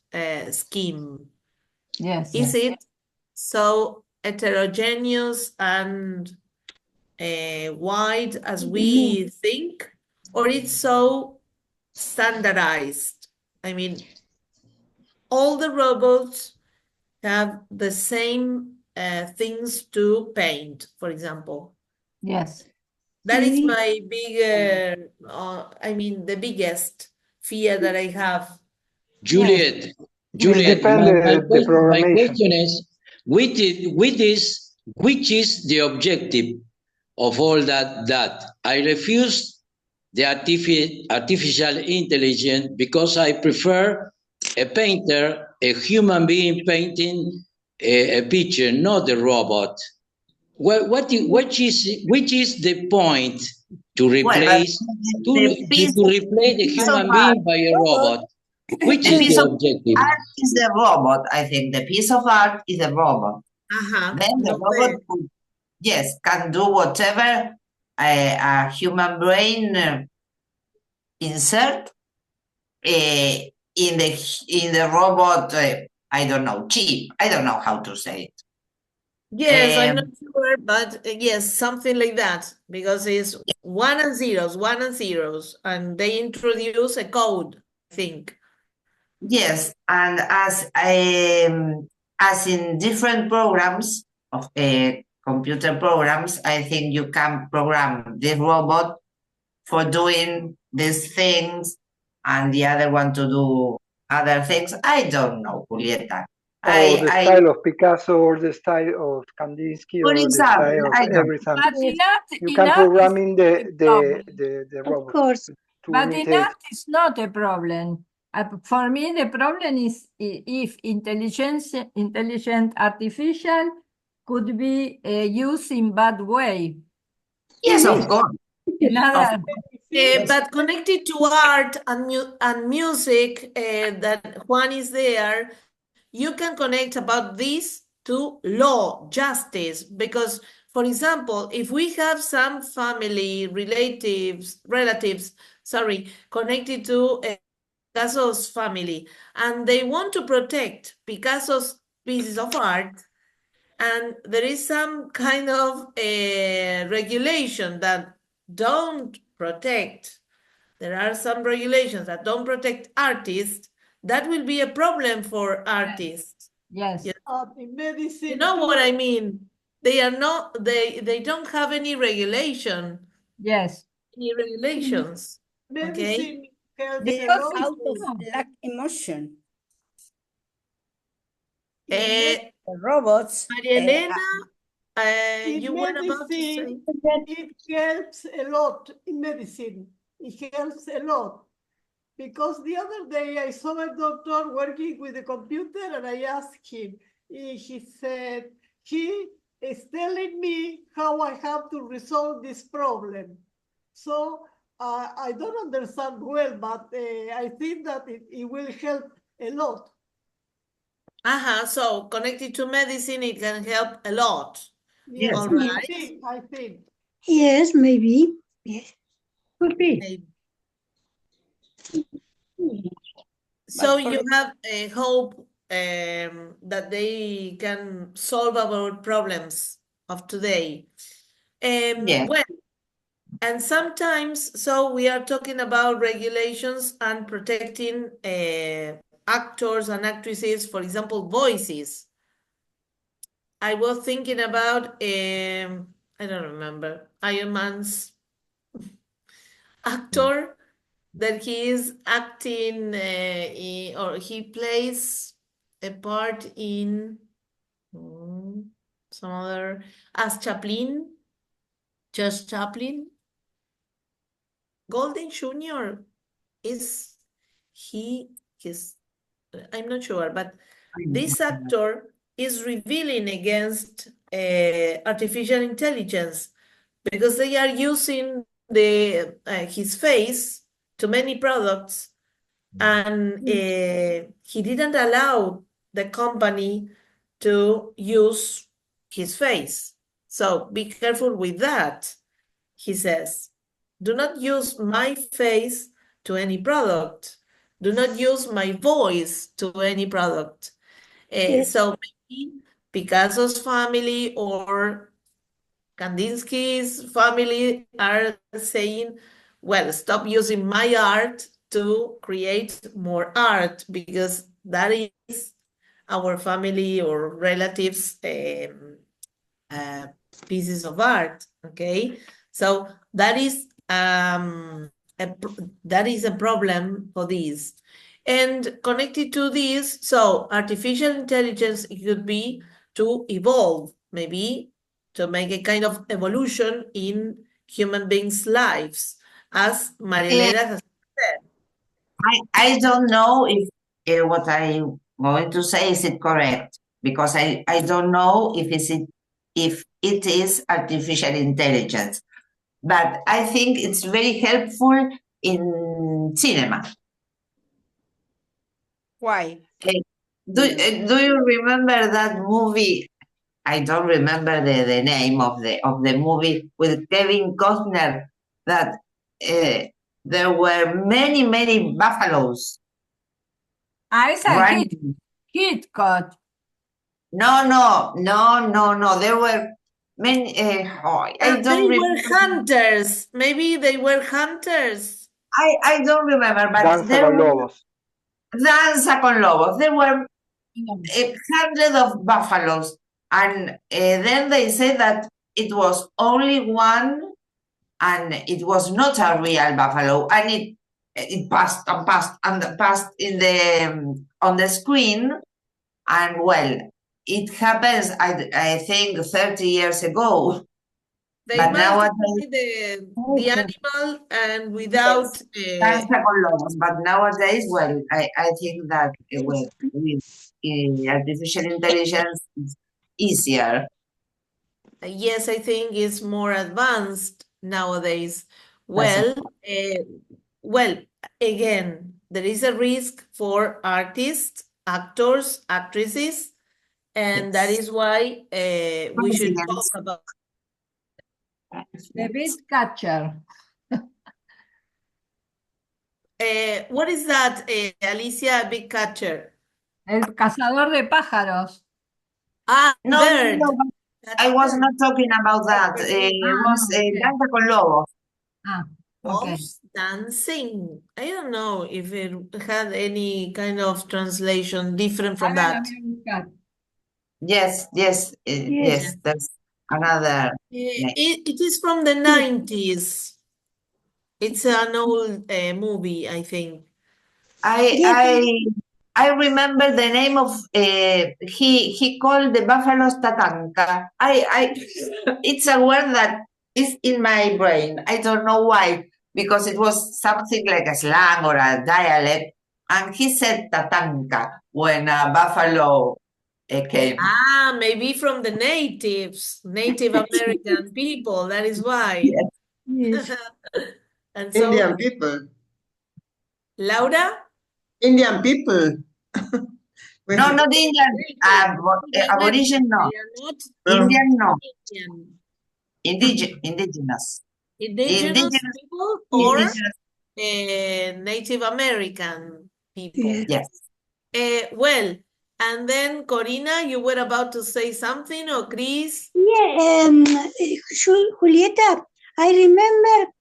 scheme? Yes. Is it so heterogeneous and wide as we think, or it's so standardized? I mean, all the robots have the same things to paint, for example. Yes. That is my bigger, the biggest fear that I have. Juliet, my question is, which is the objective of all that? I refuse the artificial intelligence because I prefer a painter, a human being painting a picture, not a robot. Which is the point to replace the human being by a robot? Which is the objective? Art is the robot, I think. The piece of art is a robot. Then the robot, can do whatever a human brain insert in the robot. I don't know, chip. I don't know how to say it. Yes, I'm not sure, but yes, something like that, because it's one and zeros, and they introduce a code, I think. Yes, and as in different programs of computer programs, I think you can program this robot for doing these things and the other one to do other things. I don't know, Julieta. Or the style of Picasso, or the style of Kandinsky, for or the example, style of I don't. everything. But in art, You can program in the Of robot course. to but in imitate. art is not a problem. For me, the problem is if intelligent artificial could be used in bad way. Yes, of course. Another, But connected to art and music, that Juan is there, you can connect about this to law, justice, because, for example, if we have some family relatives, connected to Picasso's family, and they want to protect Picasso's pieces of art, and there is some kind of regulation that don't protect. There are some regulations that don't protect artists. That will be a problem for artists. yes. In medicine, You know what I mean? They are not. They don't have any regulation. Yes. Any regulations. Okay. medicine helps They a are lot. out of lack emotion. The robots. Maria Elena, In you were about to say. medicine, it helps a lot in medicine. It helps a lot. Because the other day I saw a doctor working with a computer and I asked him, he said, he is telling me how I have to resolve this problem. So I don't understand well, but I think that it will help a lot. So connected to medicine, it can help a lot. Yes, All I right. think. Yes, maybe. Yes. Could be. Maybe. So you have a hope that they can solve our problems of today. Yeah. Well, and sometimes, so we are talking about regulations and protecting actors and actresses, for example, voices. I was thinking about, I don't remember, Iron Man's actor that he is acting or he plays a part in some other, as Chaplin, Just Chaplin. Golden Jr. is his, I'm not sure, but this actor is revealing against artificial intelligence because they are using his face to many products, and he didn't allow the company to use his face. So be careful with that, he says. Do not use my face to any product. Do not use my voice to any product. So maybe Picasso's family or Kandinsky's family are saying, well, stop using my art to create more art because that is our family or relatives' pieces of art. Okay, so that is a problem for this. And connected to this, so artificial intelligence, it could be to evolve, maybe to make a kind of evolution in human beings' lives, as Marielena has said. I don't know if what I'm going to say is it correct, because I don't know if it is artificial intelligence, but I think it's very helpful in cinema. Why? Do you remember that movie? I don't remember the name of the movie with Kevin Costner, that there were many buffaloes. It's a hit cut. No. There were many. I don't they remember. were hunters. Maybe they were hunters. I don't remember, but Danza there con were lobos. Danza con lobos. There were 100 of buffaloes, and then they said that it was only one, and it was not a real buffalo, and it passed in the on the screen, And well, it happens, I think, 30 years ago. They But multiply nowadays, the animal and without danza con lobos. But nowadays, well, I think that with artificial intelligence, it's easier. yes, I think it's more advanced nowadays. Well, well, again, there is a risk for artists, actors, actresses, and that is why we should talk about The beat catcher. what is that, Alicia, big catcher? El cazador de pájaros. Ah, No, bird. no, I was not talking about that. It was danza con lobos. Ah, okay. Wolves dancing. I don't know if it had any kind of translation different from that. Yes, yes, yes. That's another. It is from the 90s. It's an old movie, I think. I remember the name of he called the buffaloes tatanka. It's a word that is in my brain. I don't know why, because it was something like a slang or a dialect, and he said tatanka when a buffalo came. Ah, maybe from the natives, Native American people. That is why. Yes. And so, Indian people. Laura? Indian people. No, not Indian. Aborigine, no. They are not Indian, no. Indian. Indigenous. Indigenous people or Indigenous. Native American people. Yes. Well, and then Corina, you were about to say something, or Chris? Yeah, Julieta, I remember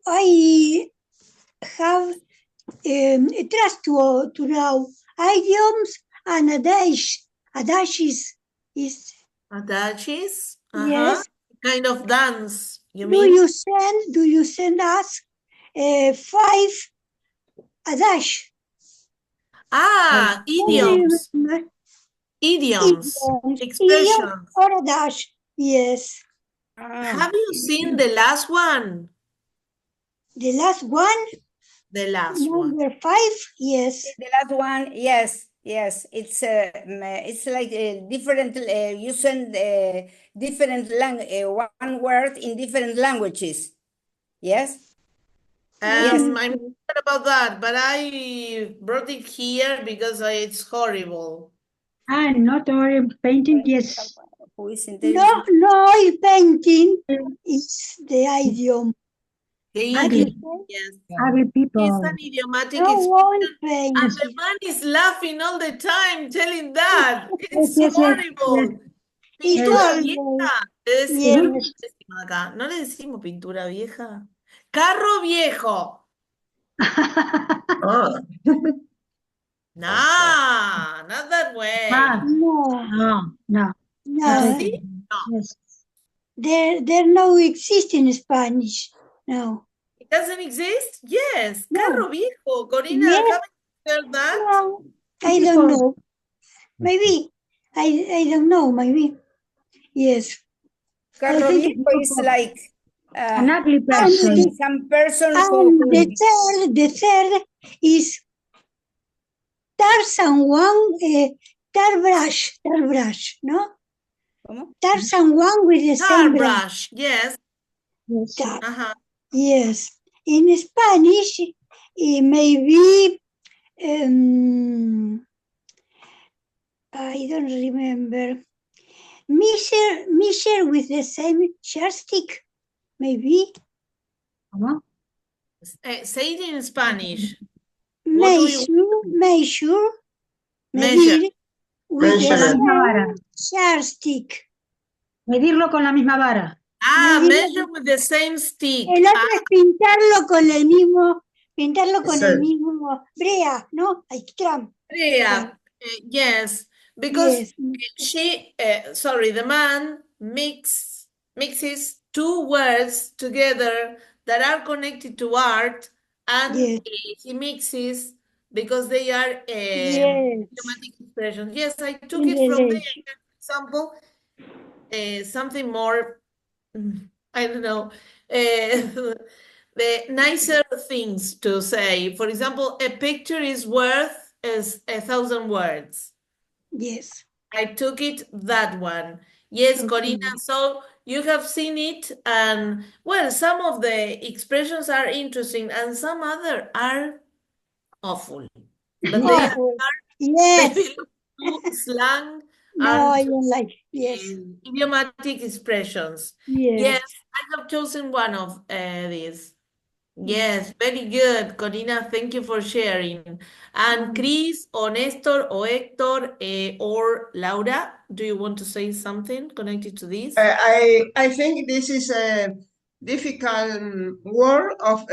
I have trust to know idioms and adages is Adages? yes. Kind of dance, you Do mean? you send us 5 adage? Ah, idioms. Idioms. Expressions. Or adage, yes. Have you seen the last one? The last one? The last one. Number 5, yes. The last one, yes. It's like different using different one word in different languages. Yes. I'm not sure about that, but I brought it here because it's horrible. Not oil painting, yes. No, painting is the idiom. The Ugly. idiom, yes. Ugly people. It's an idiomatic No one expression. paints. And the man is laughing all the time, telling that. It's Yes, horrible. It's Pintura horrible. vieja. Le decimos, Yes. ¿cómo le decimos acá? ¿No le decimos pintura vieja? Carro viejo. Oh, Nah, not that way. No. See? No. Yes. There no exist in Spanish. No. It doesn't exist? Yes. No. Carro viejo. Corina, Yes. haven't you heard that? No, I don't know. Maybe. I don't know, maybe. Yes. Carro think viejo is like An ugly person. some person And who the third is tar someone, tar brush, no? ¿Cómo? Tar someone with the Tar same brush. brush. Yes. Tar. Uh-huh. Yes. In Spanish, maybe, I don't remember. Measure with the same chopstick, maybe. Say it in Spanish. What do you Measure measure? with the Measure. same chopstick. Medirlo con la misma vara. Ah, Medir- measure with the same stick. El otro es pintarlo con el mismo Sí. brea, ¿no? Ay, Trump. Yeah. Yes, because Yes. the man mixes two words together that are connected to art, and Yes. he mixes because they are Yes. idiomatic expressions. Yes, I took In it from there. relation. For example, something more, I don't know, the nicer things to say. For example, a picture is worth as 1,000 words. Yes. I took it that one. Yes, Corina, so you have seen it, and well, some of the expressions are interesting and some other are awful. But they are, Awful. Yes. they belong to slang No, I and don't like. Yes. idiomatic expressions. Yes. Yes, I have chosen one of these. Yes, very good, Corina. Thank you for sharing. And Chris, or Nestor, or Hector, or Laura, do you want to say something connected to this? I think this is a difficult word of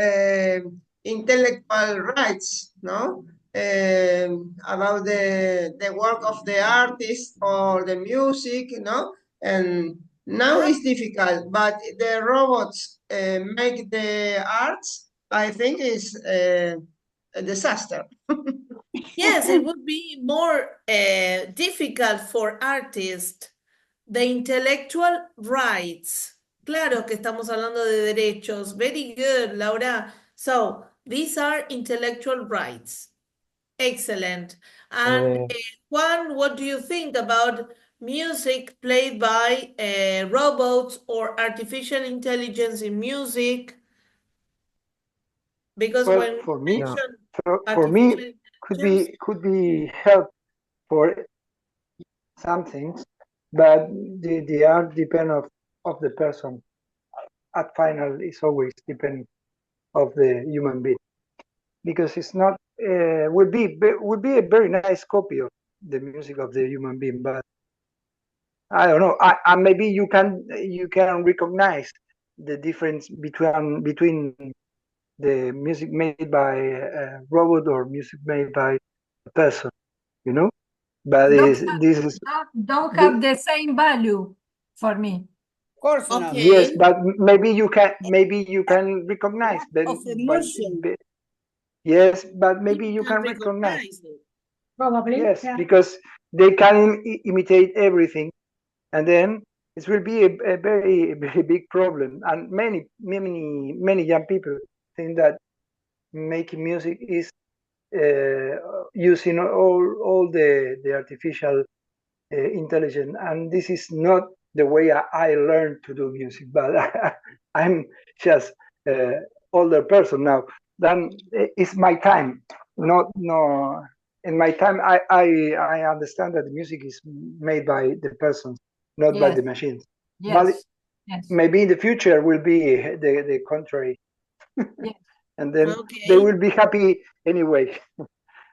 intellectual rights, no? About the work of the artist or the music, no? And now it's difficult, but the robots make the arts, I think is a disaster. Yes, it would be more difficult for artists. The intellectual rights. Claro que estamos hablando de derechos. Very good, Laura. So, these are intellectual rights. Excellent. And Juan, what do you think about music played by robots or artificial intelligence in music? Because Well, when for we me, mention for me, artificial could intelligence, be help for some things, but the art depend of the person. At final, it's always depend of the human being, because it's not would be a very nice copy of the music of the human being, but I don't know. I maybe you can recognize the difference between the music made by a robot or music made by a person, you know. But Don't have the same value for me. Of course not. yes, but maybe you can recognize Of emotion. yes, but maybe you can recognize. it. Probably. Yes, Yeah. because they can imitate everything, and then it will be a very big problem. And many young people think that making music is using all the artificial intelligence, and this is not the way I learned to do music. But I'm just older person now. Then it's my time. No. In my time, I understand that the music is made by the persons, not by the machines. But maybe in the future will be the contrary. And then they will be happy anyway.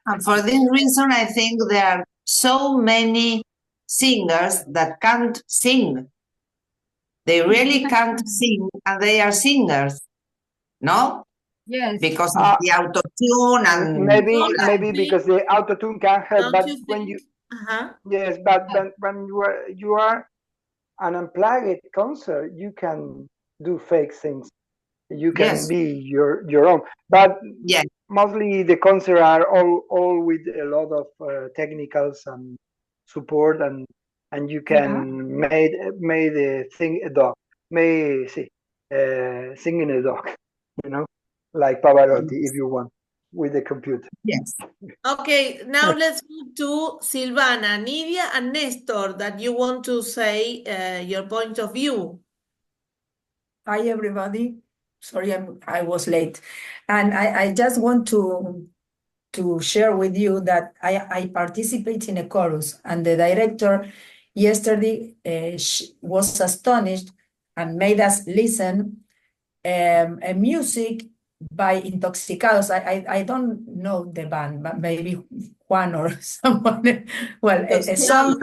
And for this reason, I think there are so many singers that can't sing. They really can't sing, and they are singers, no? Yes. Because of the auto-tune and maybe because the auto-tune can help, but when you yes, but when you are an unplugged concert, you can do fake things. You can be your own, but mostly the concerts are all with a lot of technicals and support, and you can made a thing a dog, singing a dog, you know, like Pavarotti if you want, with the computer. Yes. Okay, now let's move to Silvana, Nidia, and Nestor, that you want to say your point of view. Hi, everybody. Sorry, I was late. And I just want to share with you that I participate in a chorus, and the director yesterday was astonished and made us listen a music by Intoxicados. I don't know the band, but maybe Juan or someone. Well, a song.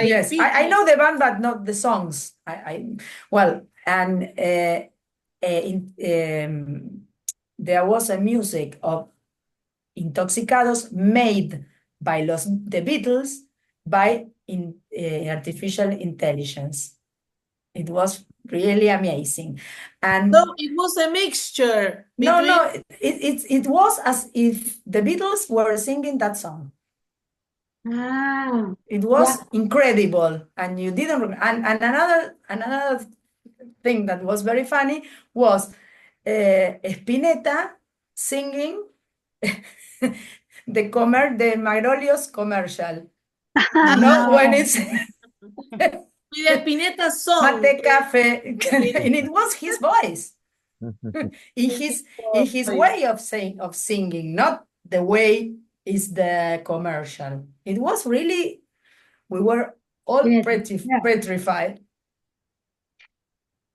Yes, I know the band, but not the songs. There was a music of Intoxicados made by the Beatles by artificial intelligence. It was really amazing. And So it was a mixture no, between. no, it was as if the Beatles were singing that song. Ah, It was incredible, and you didn't. And another thing that was very funny was Spinetta singing the Magnolios commercial. You know, when it's With the Spinetta song. Mate Cafe, and it was his voice. in his way of singing, not the way is the commercial. It was really, we were all petrified.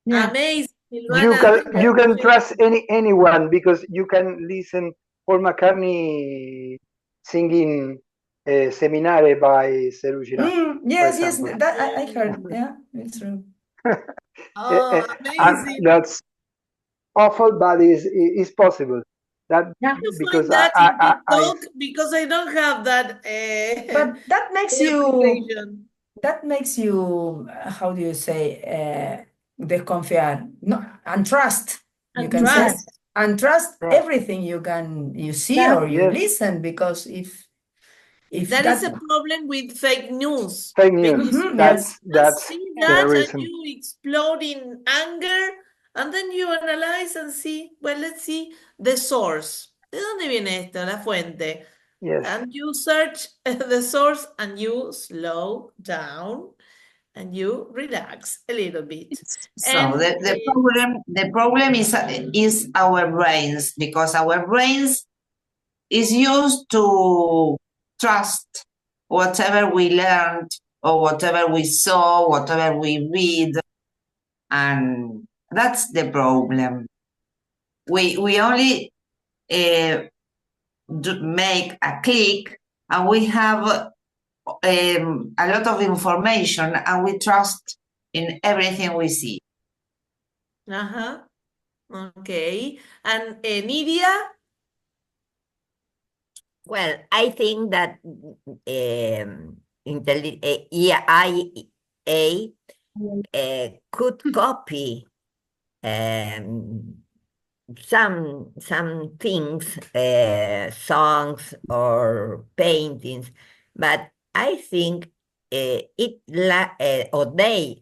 Amazing, You Silvana. can trust anyone because you can listen Paul McCartney singing Seminare by Serú Girán. Yes, that I heard. Yeah, it's true. Oh, amazing. That's awful, but is possible. That You because find that in TikTok because I don't have that. But that makes application. that makes you, how do you say, desconfiar, no, and trust. You can say, and trust everything you see or you listen, because if that is a problem with fake news. Fake news. Because That's see the that and reason. you explode in anger, and then you analyze and see, well, let's see the source. ¿De dónde viene esto? La fuente. Yes. And you search the source and you slow down and you relax a little bit. So the problem is our brains, because our brains is used to trust whatever we learned or whatever we saw, whatever we read, and that's the problem. We only make a click, and we have a lot of information, and we trust in everything we see. Okay. And Nidia? Well, I think that EIA could copy some things, songs or paintings, but I think they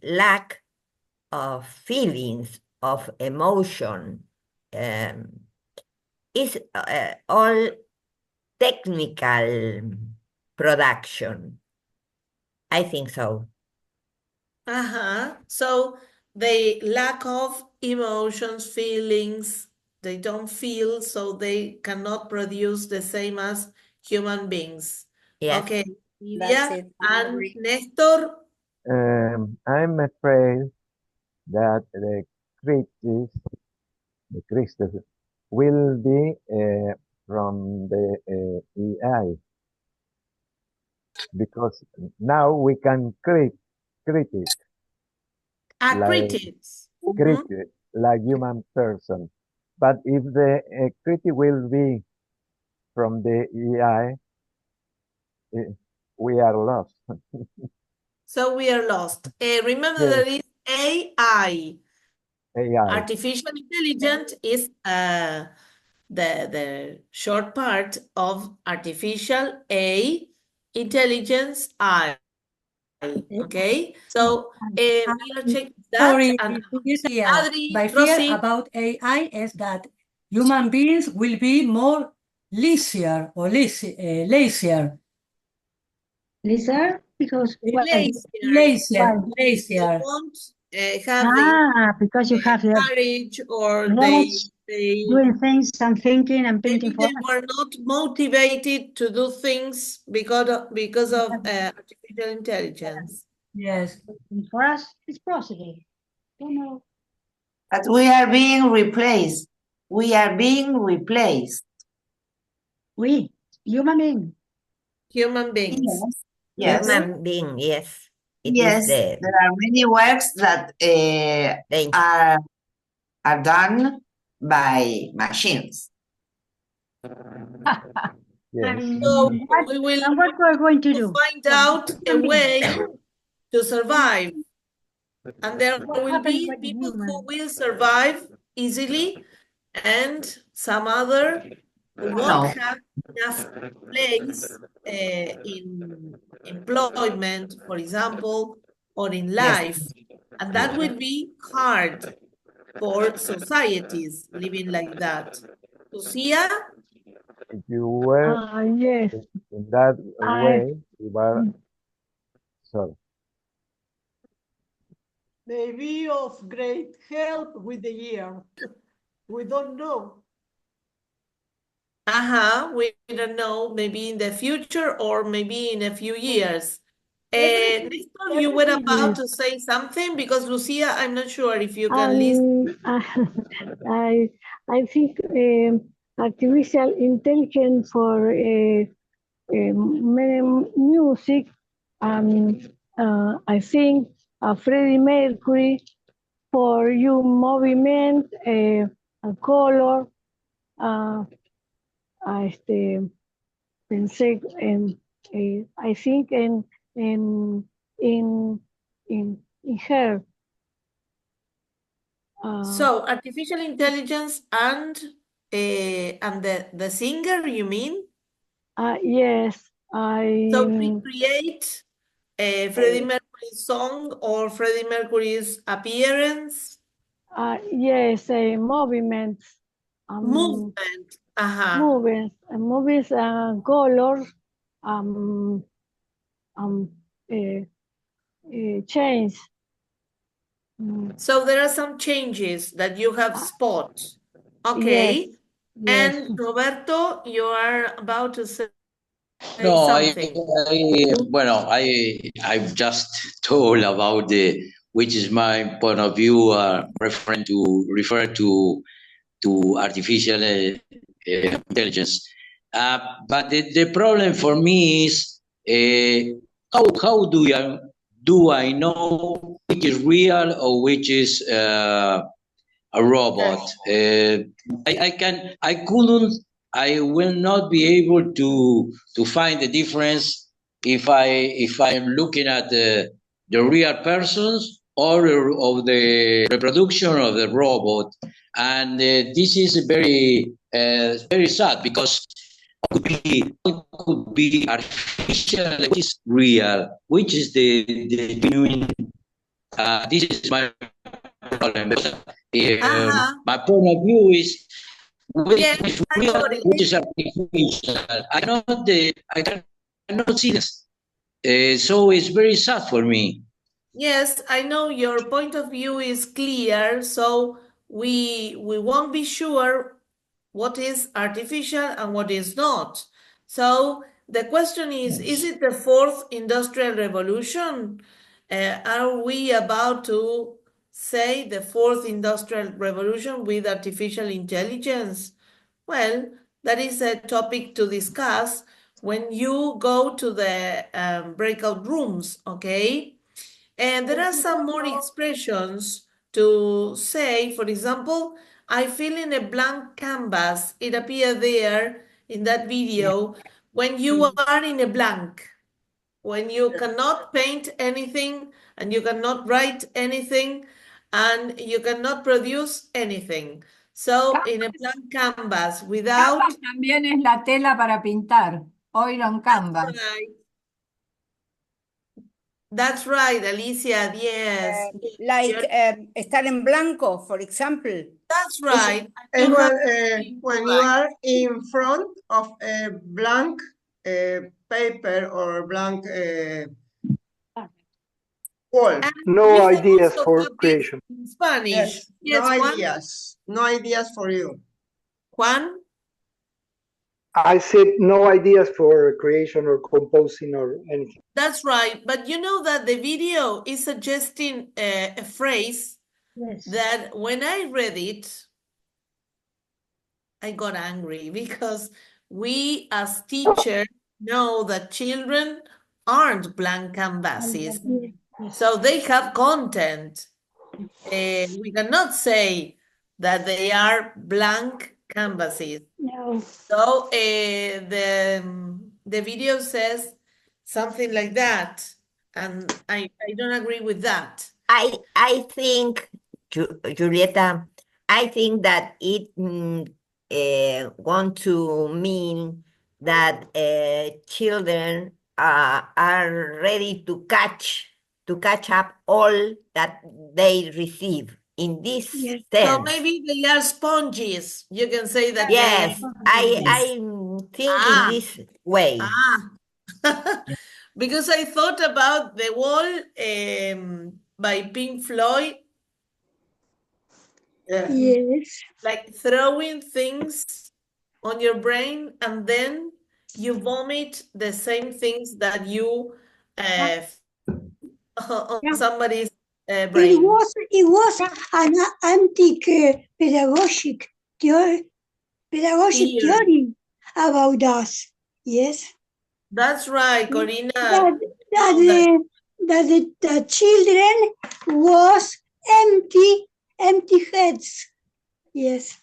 lack of feelings, of emotion. It's all technical production. I think so. So they lack of emotions, feelings, they don't feel, so they cannot produce the same as human beings. Yes. Okay, That's Nidia it. I and agree. Nestor? I'm afraid that the critics will be from the AI, because now we can critic Critics. like human person, but if the critic will be from the AI, we are lost. So we are lost. Remember there is AI. Artificial intelligence is the short part of artificial intelligence I. Okay, so we are checking that. Sorry, And Adri, my Rosy. fear about AI is that human beings will be more lazier or lazier. Lazier? Because Lazier. They won't have the because you have courage, or robots they doing things and thinking and painting for they were not motivated to do things because of artificial intelligence. Yes. For us, it's possible. Don't know. But we are being replaced. We are being replaced. We, human being. Human beings. Yes. Human being, yes. It Yes, is there are many works that are done by machines. Yes. So we will And what we're going to do? find out a way to survive. And there What will happens be with people who human? will survive easily and some other who won't No. have enough place in employment, for example, or in Yes. life. And that will be hard for societies living like that. Lucia? If you were Yes, in that I way, you were sorry. May be of great help with the year. We don't know. We don't know, maybe in the future or maybe in a few years. Nestor, you were everything about is. to say something because Lucia, I'm not sure if you can listen. I think artificial intelligence for music. I think Freddie Mercury for your movement, a color. Pensé en, I think in her. So artificial intelligence and the singer, you mean? Yes, So recreate Freddie Mercury's song or Freddie Mercury's appearance? Yes, movements. Movement. Movies, colors, change. So there are some changes that you have spot. Okay. Yes. And Roberto, you are about to say No, something. well, I've just told about which is my point of view, refer to artificial intelligence. But the problem for me is how do I know which is real or which is a robot? I will not be able to find the difference if I'm looking at the real persons or of the reproduction of the robot. And this is very very sad because could be artificial, which is real, which is the genuine. This is my problem. My point of view is which is real, which is artificial. I cannot see this. So it's very sad for me. Yes, I know your point of view is clear, so we won't be sure what is artificial and what is not. So the question is it the fourth industrial revolution? Are we about to say the fourth industrial revolution with artificial intelligence? Well, that is a topic to discuss when you go to the breakout rooms, okay? And there are some more expressions to say, for example, I fill in a blank canvas. It appeared there in that video when you are in a blank, when you cannot paint anything and you cannot write anything and you cannot produce anything. So in a blank canvas without... Canvas también es la tela para pintar. Oil on canvas. That's right, Alicia, yes. Like estar en blanco, for example. That's right. And when you are in front of a blank paper or blank wall. No ideas for creation. In Spanish. Yes, no ideas for you. Juan? I said no ideas for creation or composing or anything. That's right. But you know that the video is suggesting a phrase that when I read it, I got angry because we as teachers know that children aren't blank canvases. So they have content. We cannot say that they are blank canvases. No. So the video says something like that, and I don't agree with that. I think, Julieta, I think that it want to mean that children are ready to catch up all that they receive in this So sense. maybe they are sponges. You can say that Yes, they I think in this way. Because I thought about the wall by Pink Floyd, Yes. like throwing things on your brain and then you vomit the same things that you on somebody's brain. It was an anti-pedagogic theory, theory about us. Yes. That's right, Corina. That the children was empty heads. Yes.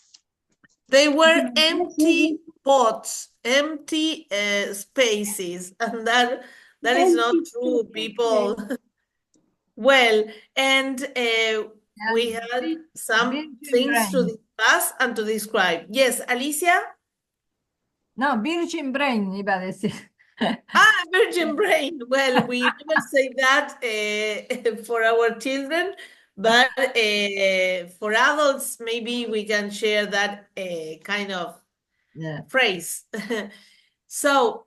They were empty pots, empty spaces, and that is not true, people. Well, and we had some things to discuss and to describe. Yes, Alicia? No, virgin brain, iba a decir. Virgin brain. Well, we never say that for our children, but for adults, maybe we can share that kind of phrase. So,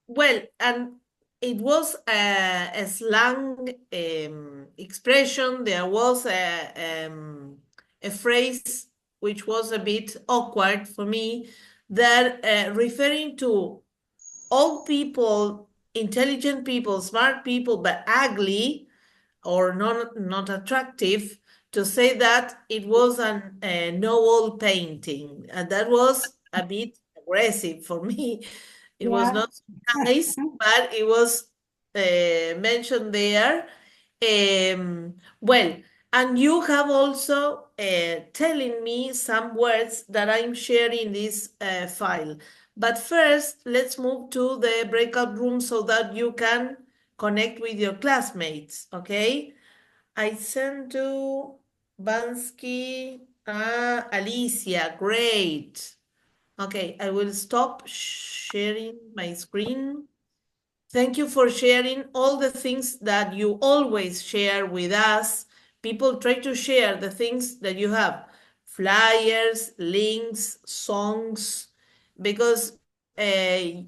well, and it was a slang expression. There was a phrase which was a bit awkward for me, that referring to old people, intelligent people, smart people, but ugly or not attractive, to say that it was an no-wall painting. And that was a bit aggressive for me. It was not so nice, but it was mentioned there. Well, and you have also telling me some words that I'm sharing this file. But first, let's move to the breakout room so that you can connect with your classmates, okay? I sent to Bansky, Alicia, great. Okay, I will stop sharing my screen. Thank you for sharing all the things that you always share with us. People try to share the things that you have, flyers, links, songs, because I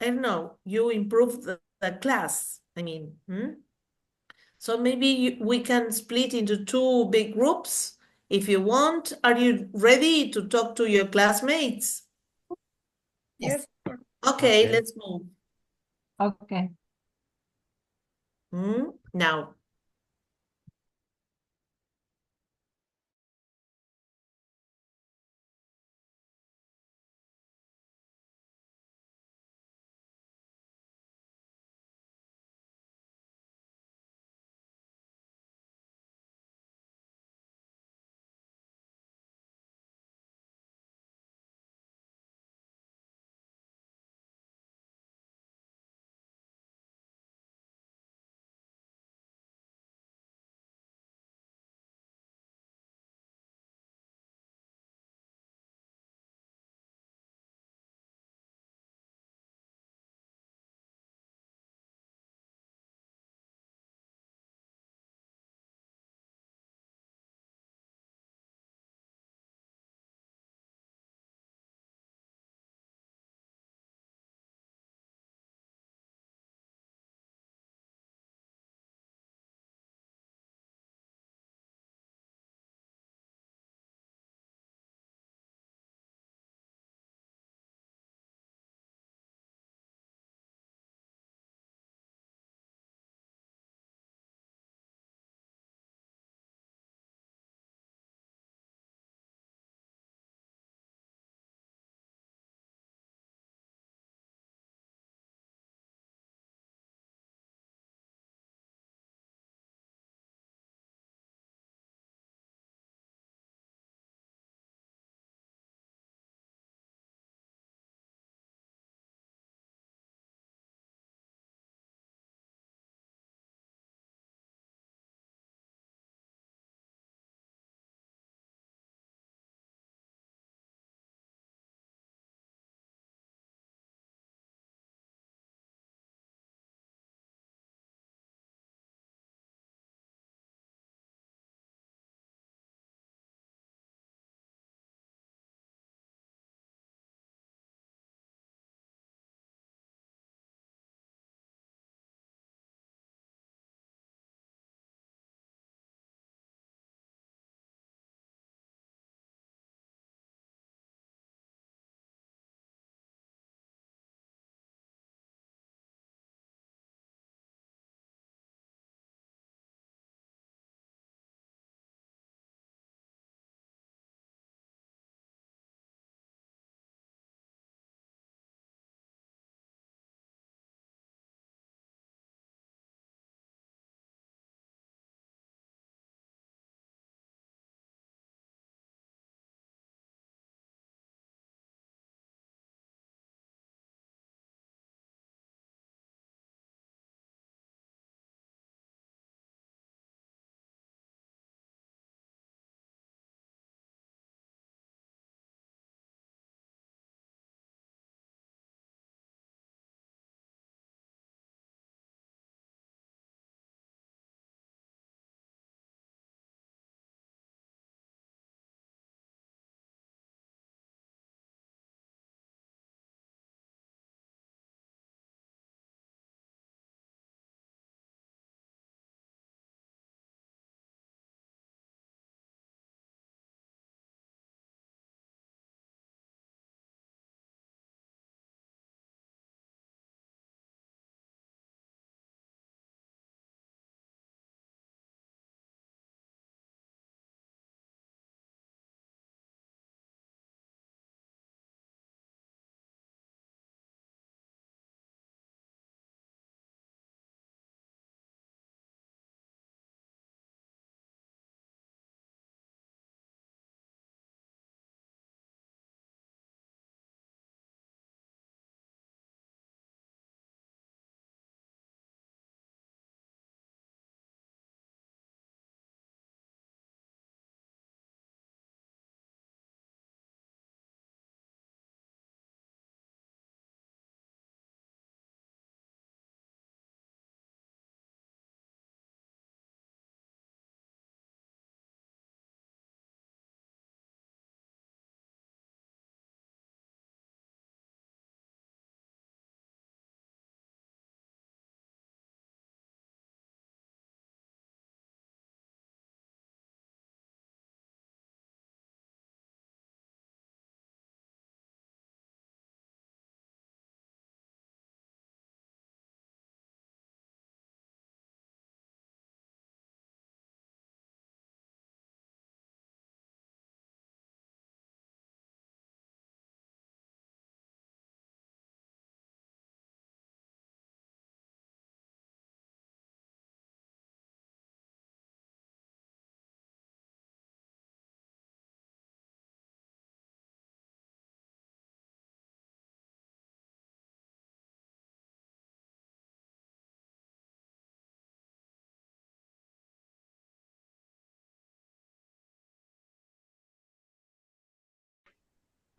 don't know, you improve the class. I mean, so maybe we can split into two big groups if you want. Are you ready to talk to your classmates? Yes. Okay, let's move. Okay. Now.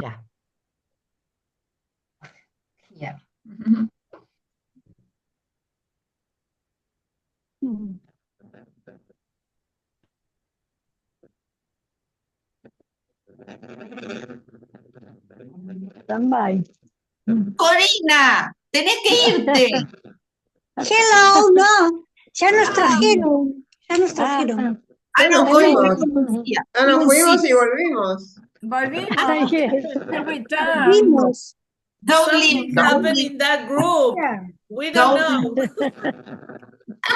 Yeah. Yeah. Standby. Corina, tenés que irte. Hello, no, ya nos trajeron, ya nos trajeron. Ya nos Bueno, fuimos. Lucía, Ya nos fuimos y volvimos. Volvimos. Yes. Return. Vimos. Don't leave, Something don't happened leave, in that group. Yeah. We don't don't know.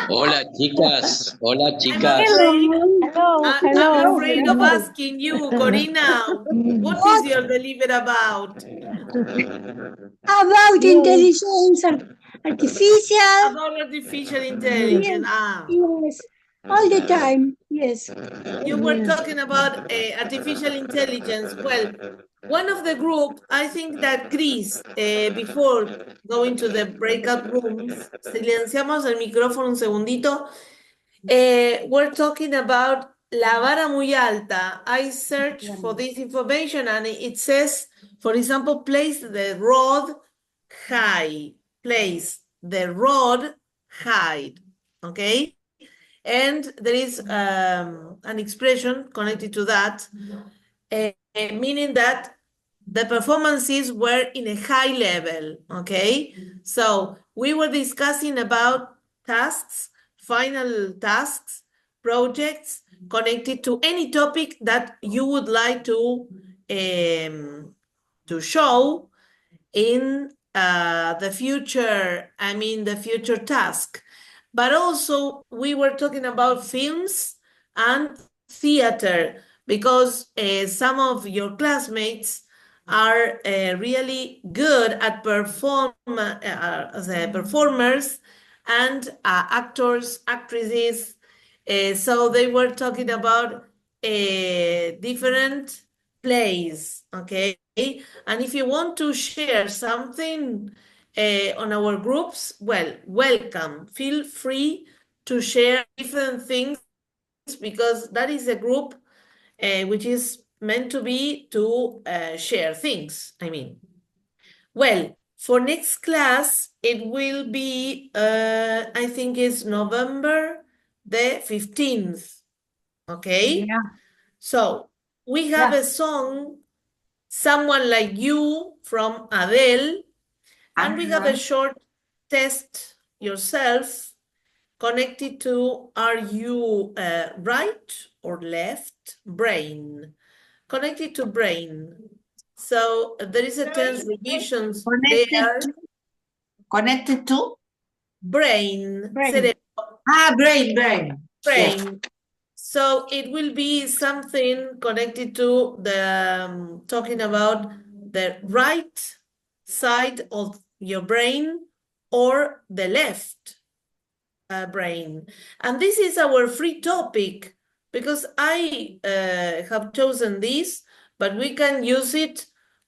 Hola chicas, hola I'm chicas. afraid, Hello, I'm hello. afraid of asking you, Corina, what is your delivery about? About intelligence artificial. About artificial intelligence. Yes, all the time. Yes. You were talking about artificial intelligence. Well, one of the group, I think that Chris, before going to the breakout rooms, silenciamos el micrófono un segundito. We're talking about la vara muy alta. I searched for this information and it says, for example, place the rod high. Place the rod high. Okay? And there is an expression connected to that, meaning that the performances were in a high level, okay? So we were discussing about tasks, final tasks, projects connected to any topic that you would like to show in the future, the future task. But also we were talking about films and theater because some of your classmates are really good at the performers and actors, actresses. So they were talking about different plays, okay? And if you want to share something on our groups, well, welcome. Feel free to share different things because that is a group which is meant to be to share things, Well, for next class, it will be, I think it's November the 15th, okay? Yeah. So we have a song, Someone Like You from Adele, and we have a short test yourself connected to, are you right or left brain? Connected to brain. So there is a 10 revisions there. Connected to? Brain. Brain. Brain. Brain. Yes. So it will be something connected to the, talking about the right side of your brain or the left brain. And this is our free topic because I have chosen this, but we can use it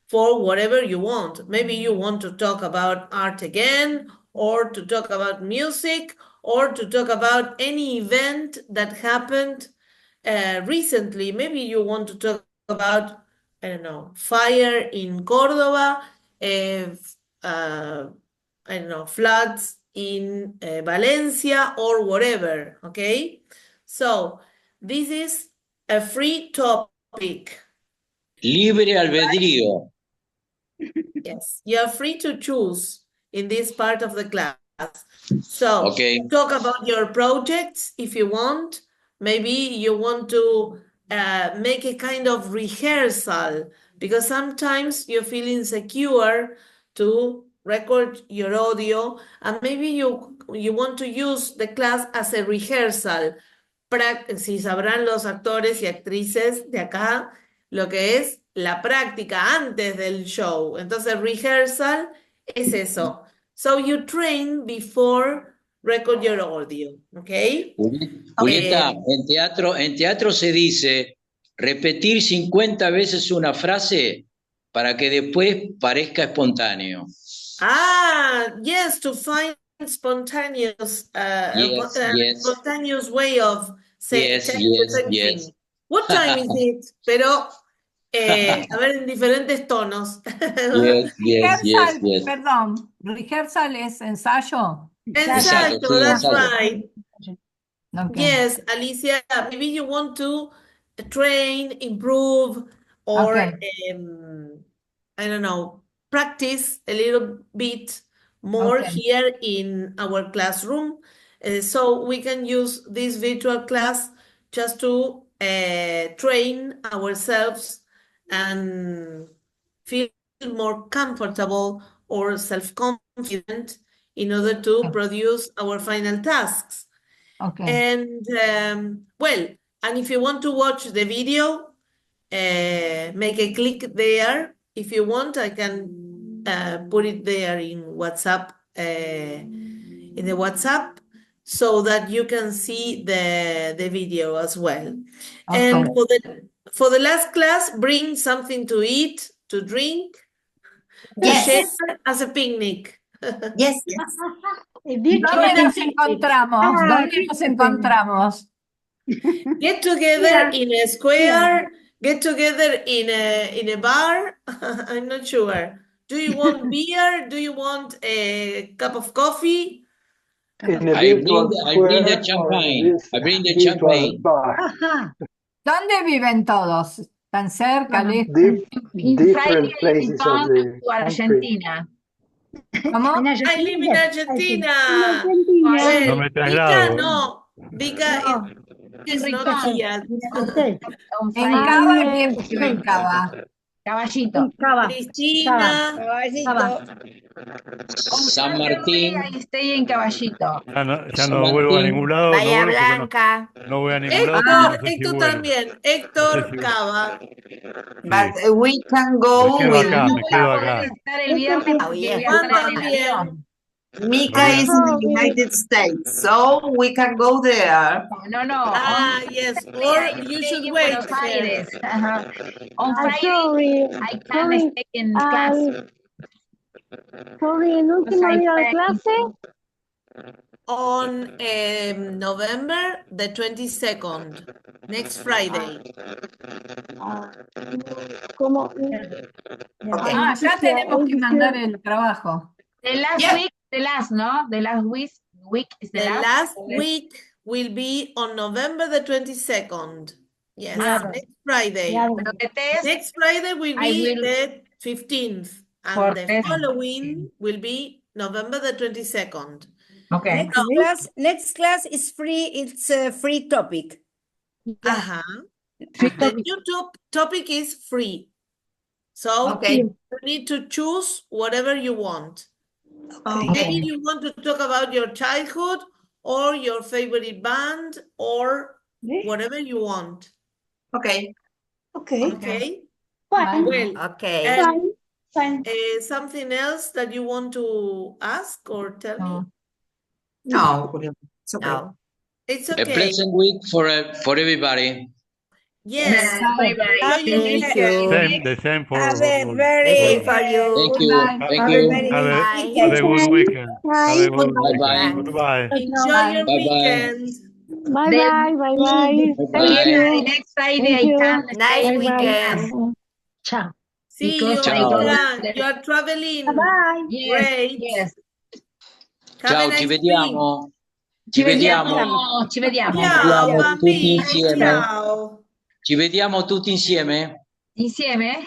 for whatever you want. Maybe you want to talk about art again, or to talk about music, or to talk about any event that happened recently. Maybe you want to talk about, I don't know, fire in Córdoba, I don't know, floods in Valencia or whatever, okay? So this is a free topic. Libre albedrío. Yes, you are free to choose in this part of the class. So Okay. talk about your projects if you want. Maybe you want to make a kind of rehearsal because sometimes you feel insecure to record your audio and maybe you want to use the class as a rehearsal. Si sabrán los actores y actrices de acá lo que es la práctica antes del show. Entonces, rehearsal es eso. So you train before record your audio, ¿ok? Julieta, en teatro se dice repetir 50 veces una frase para que después parezca espontáneo. Yes, to find spontaneous, Yes. spontaneous way of saying Yes. What time is it? Pero A ver, en diferentes tonos. Yes, yes, yes, Rehearsal, yes. perdón, rehearsal es ensayo. Exacto, Exacto, sí, that's ensayo. right. Okay. Yes, Alicia, maybe you want to train, improve, or Okay. I don't know, practice a little bit more Okay. here in our classroom. So we can use this virtual class just to train ourselves and feel more comfortable or self-confident in order to produce our final tasks. Okay. And well, and if you want to watch the video, make a click there. If you want, I can put it there in WhatsApp, in the WhatsApp, so that you can see the video as well. Okay. And for the last class, bring something to eat, to drink, to share as a picnic. Yes, yes. ¿Dónde nos encontramos? ¿Dónde nos encontramos? Get together in a square, get together in a bar. I'm not sure. Do you want beer? Do you want a cup of coffee? In a I bring virtual the square or champagne. this I bring the virtual champagne. bar. ¿Dónde viven todos? ¿Tan cerca, lejos? Different places of the to Argentina. ¿Cómo? I live in Argentina. No Well, me Vika, traslado. no. Vika is not here. En Cava, ¿quién vive en Cava? Caballito. Cristina. San Martín. Ahí estoy en Caballito. Ya no vuelvo a ningún lado. Bahía No vuelvo porque Blanca. no voy a ningún lado porque no sé si Héctor vuelvo. también. Héctor Cava. But we can Me go quedo with acá, me quedo acá. Estar el viernes Oh, porque yeah. voy a Juan estar en el también. avión. Mika is in the United States, so we can go there. No. Ah, yes. Or you Stay should in wait Buenos here. Aires. On Friday, Sorry, I can sorry. stay in class. Sorry, el último día de clase. On November the 22nd, next Friday. Como, Ah, ya tenemos que mandar el trabajo. The last week, the last, ¿no? The last week is the The last. last week will be on November the 22nd. Yes, next Friday. Pero the test, Next Friday will I be will- the 15th, For and the test. following will be November the 22nd. Okay. Next class is free. It's a free topic. Uh-huh. The new topic is free. So Okay. you need to choose whatever you want. Maybe you want to talk about your childhood or your favorite band or whatever you want. Okay. Okay? Fine. Well, Okay. and Fine. something else that you want to ask or tell me? No, it's okay. No. It's A okay. pleasant week for everybody. Yes. Bye-bye. Enjoy your Thank you. weekend. The same for Have a all. very Same for you. Thank you. Goodbye. Thank Have a you. very Have good a weekend. good weekend. Have a good Bye-bye. weekend. Goodbye. Enjoy your Bye-bye. weekend. Bye bye, bye bye. Bye-bye. Thank you. Next Friday, Thank I you. can Nice stay Bye weekend. bye. Ciao. See Because you, Ciao. Mika. You are traveling. Bye. Yes, Great. yes. Have a Ciao, nice ci week. vediamo. Ci Ci vediamo. vediamo. Ci vediamo. Ciao, Vediamo tutti bambini. insieme. Ciao. Ci vediamo tutti insieme. Insieme?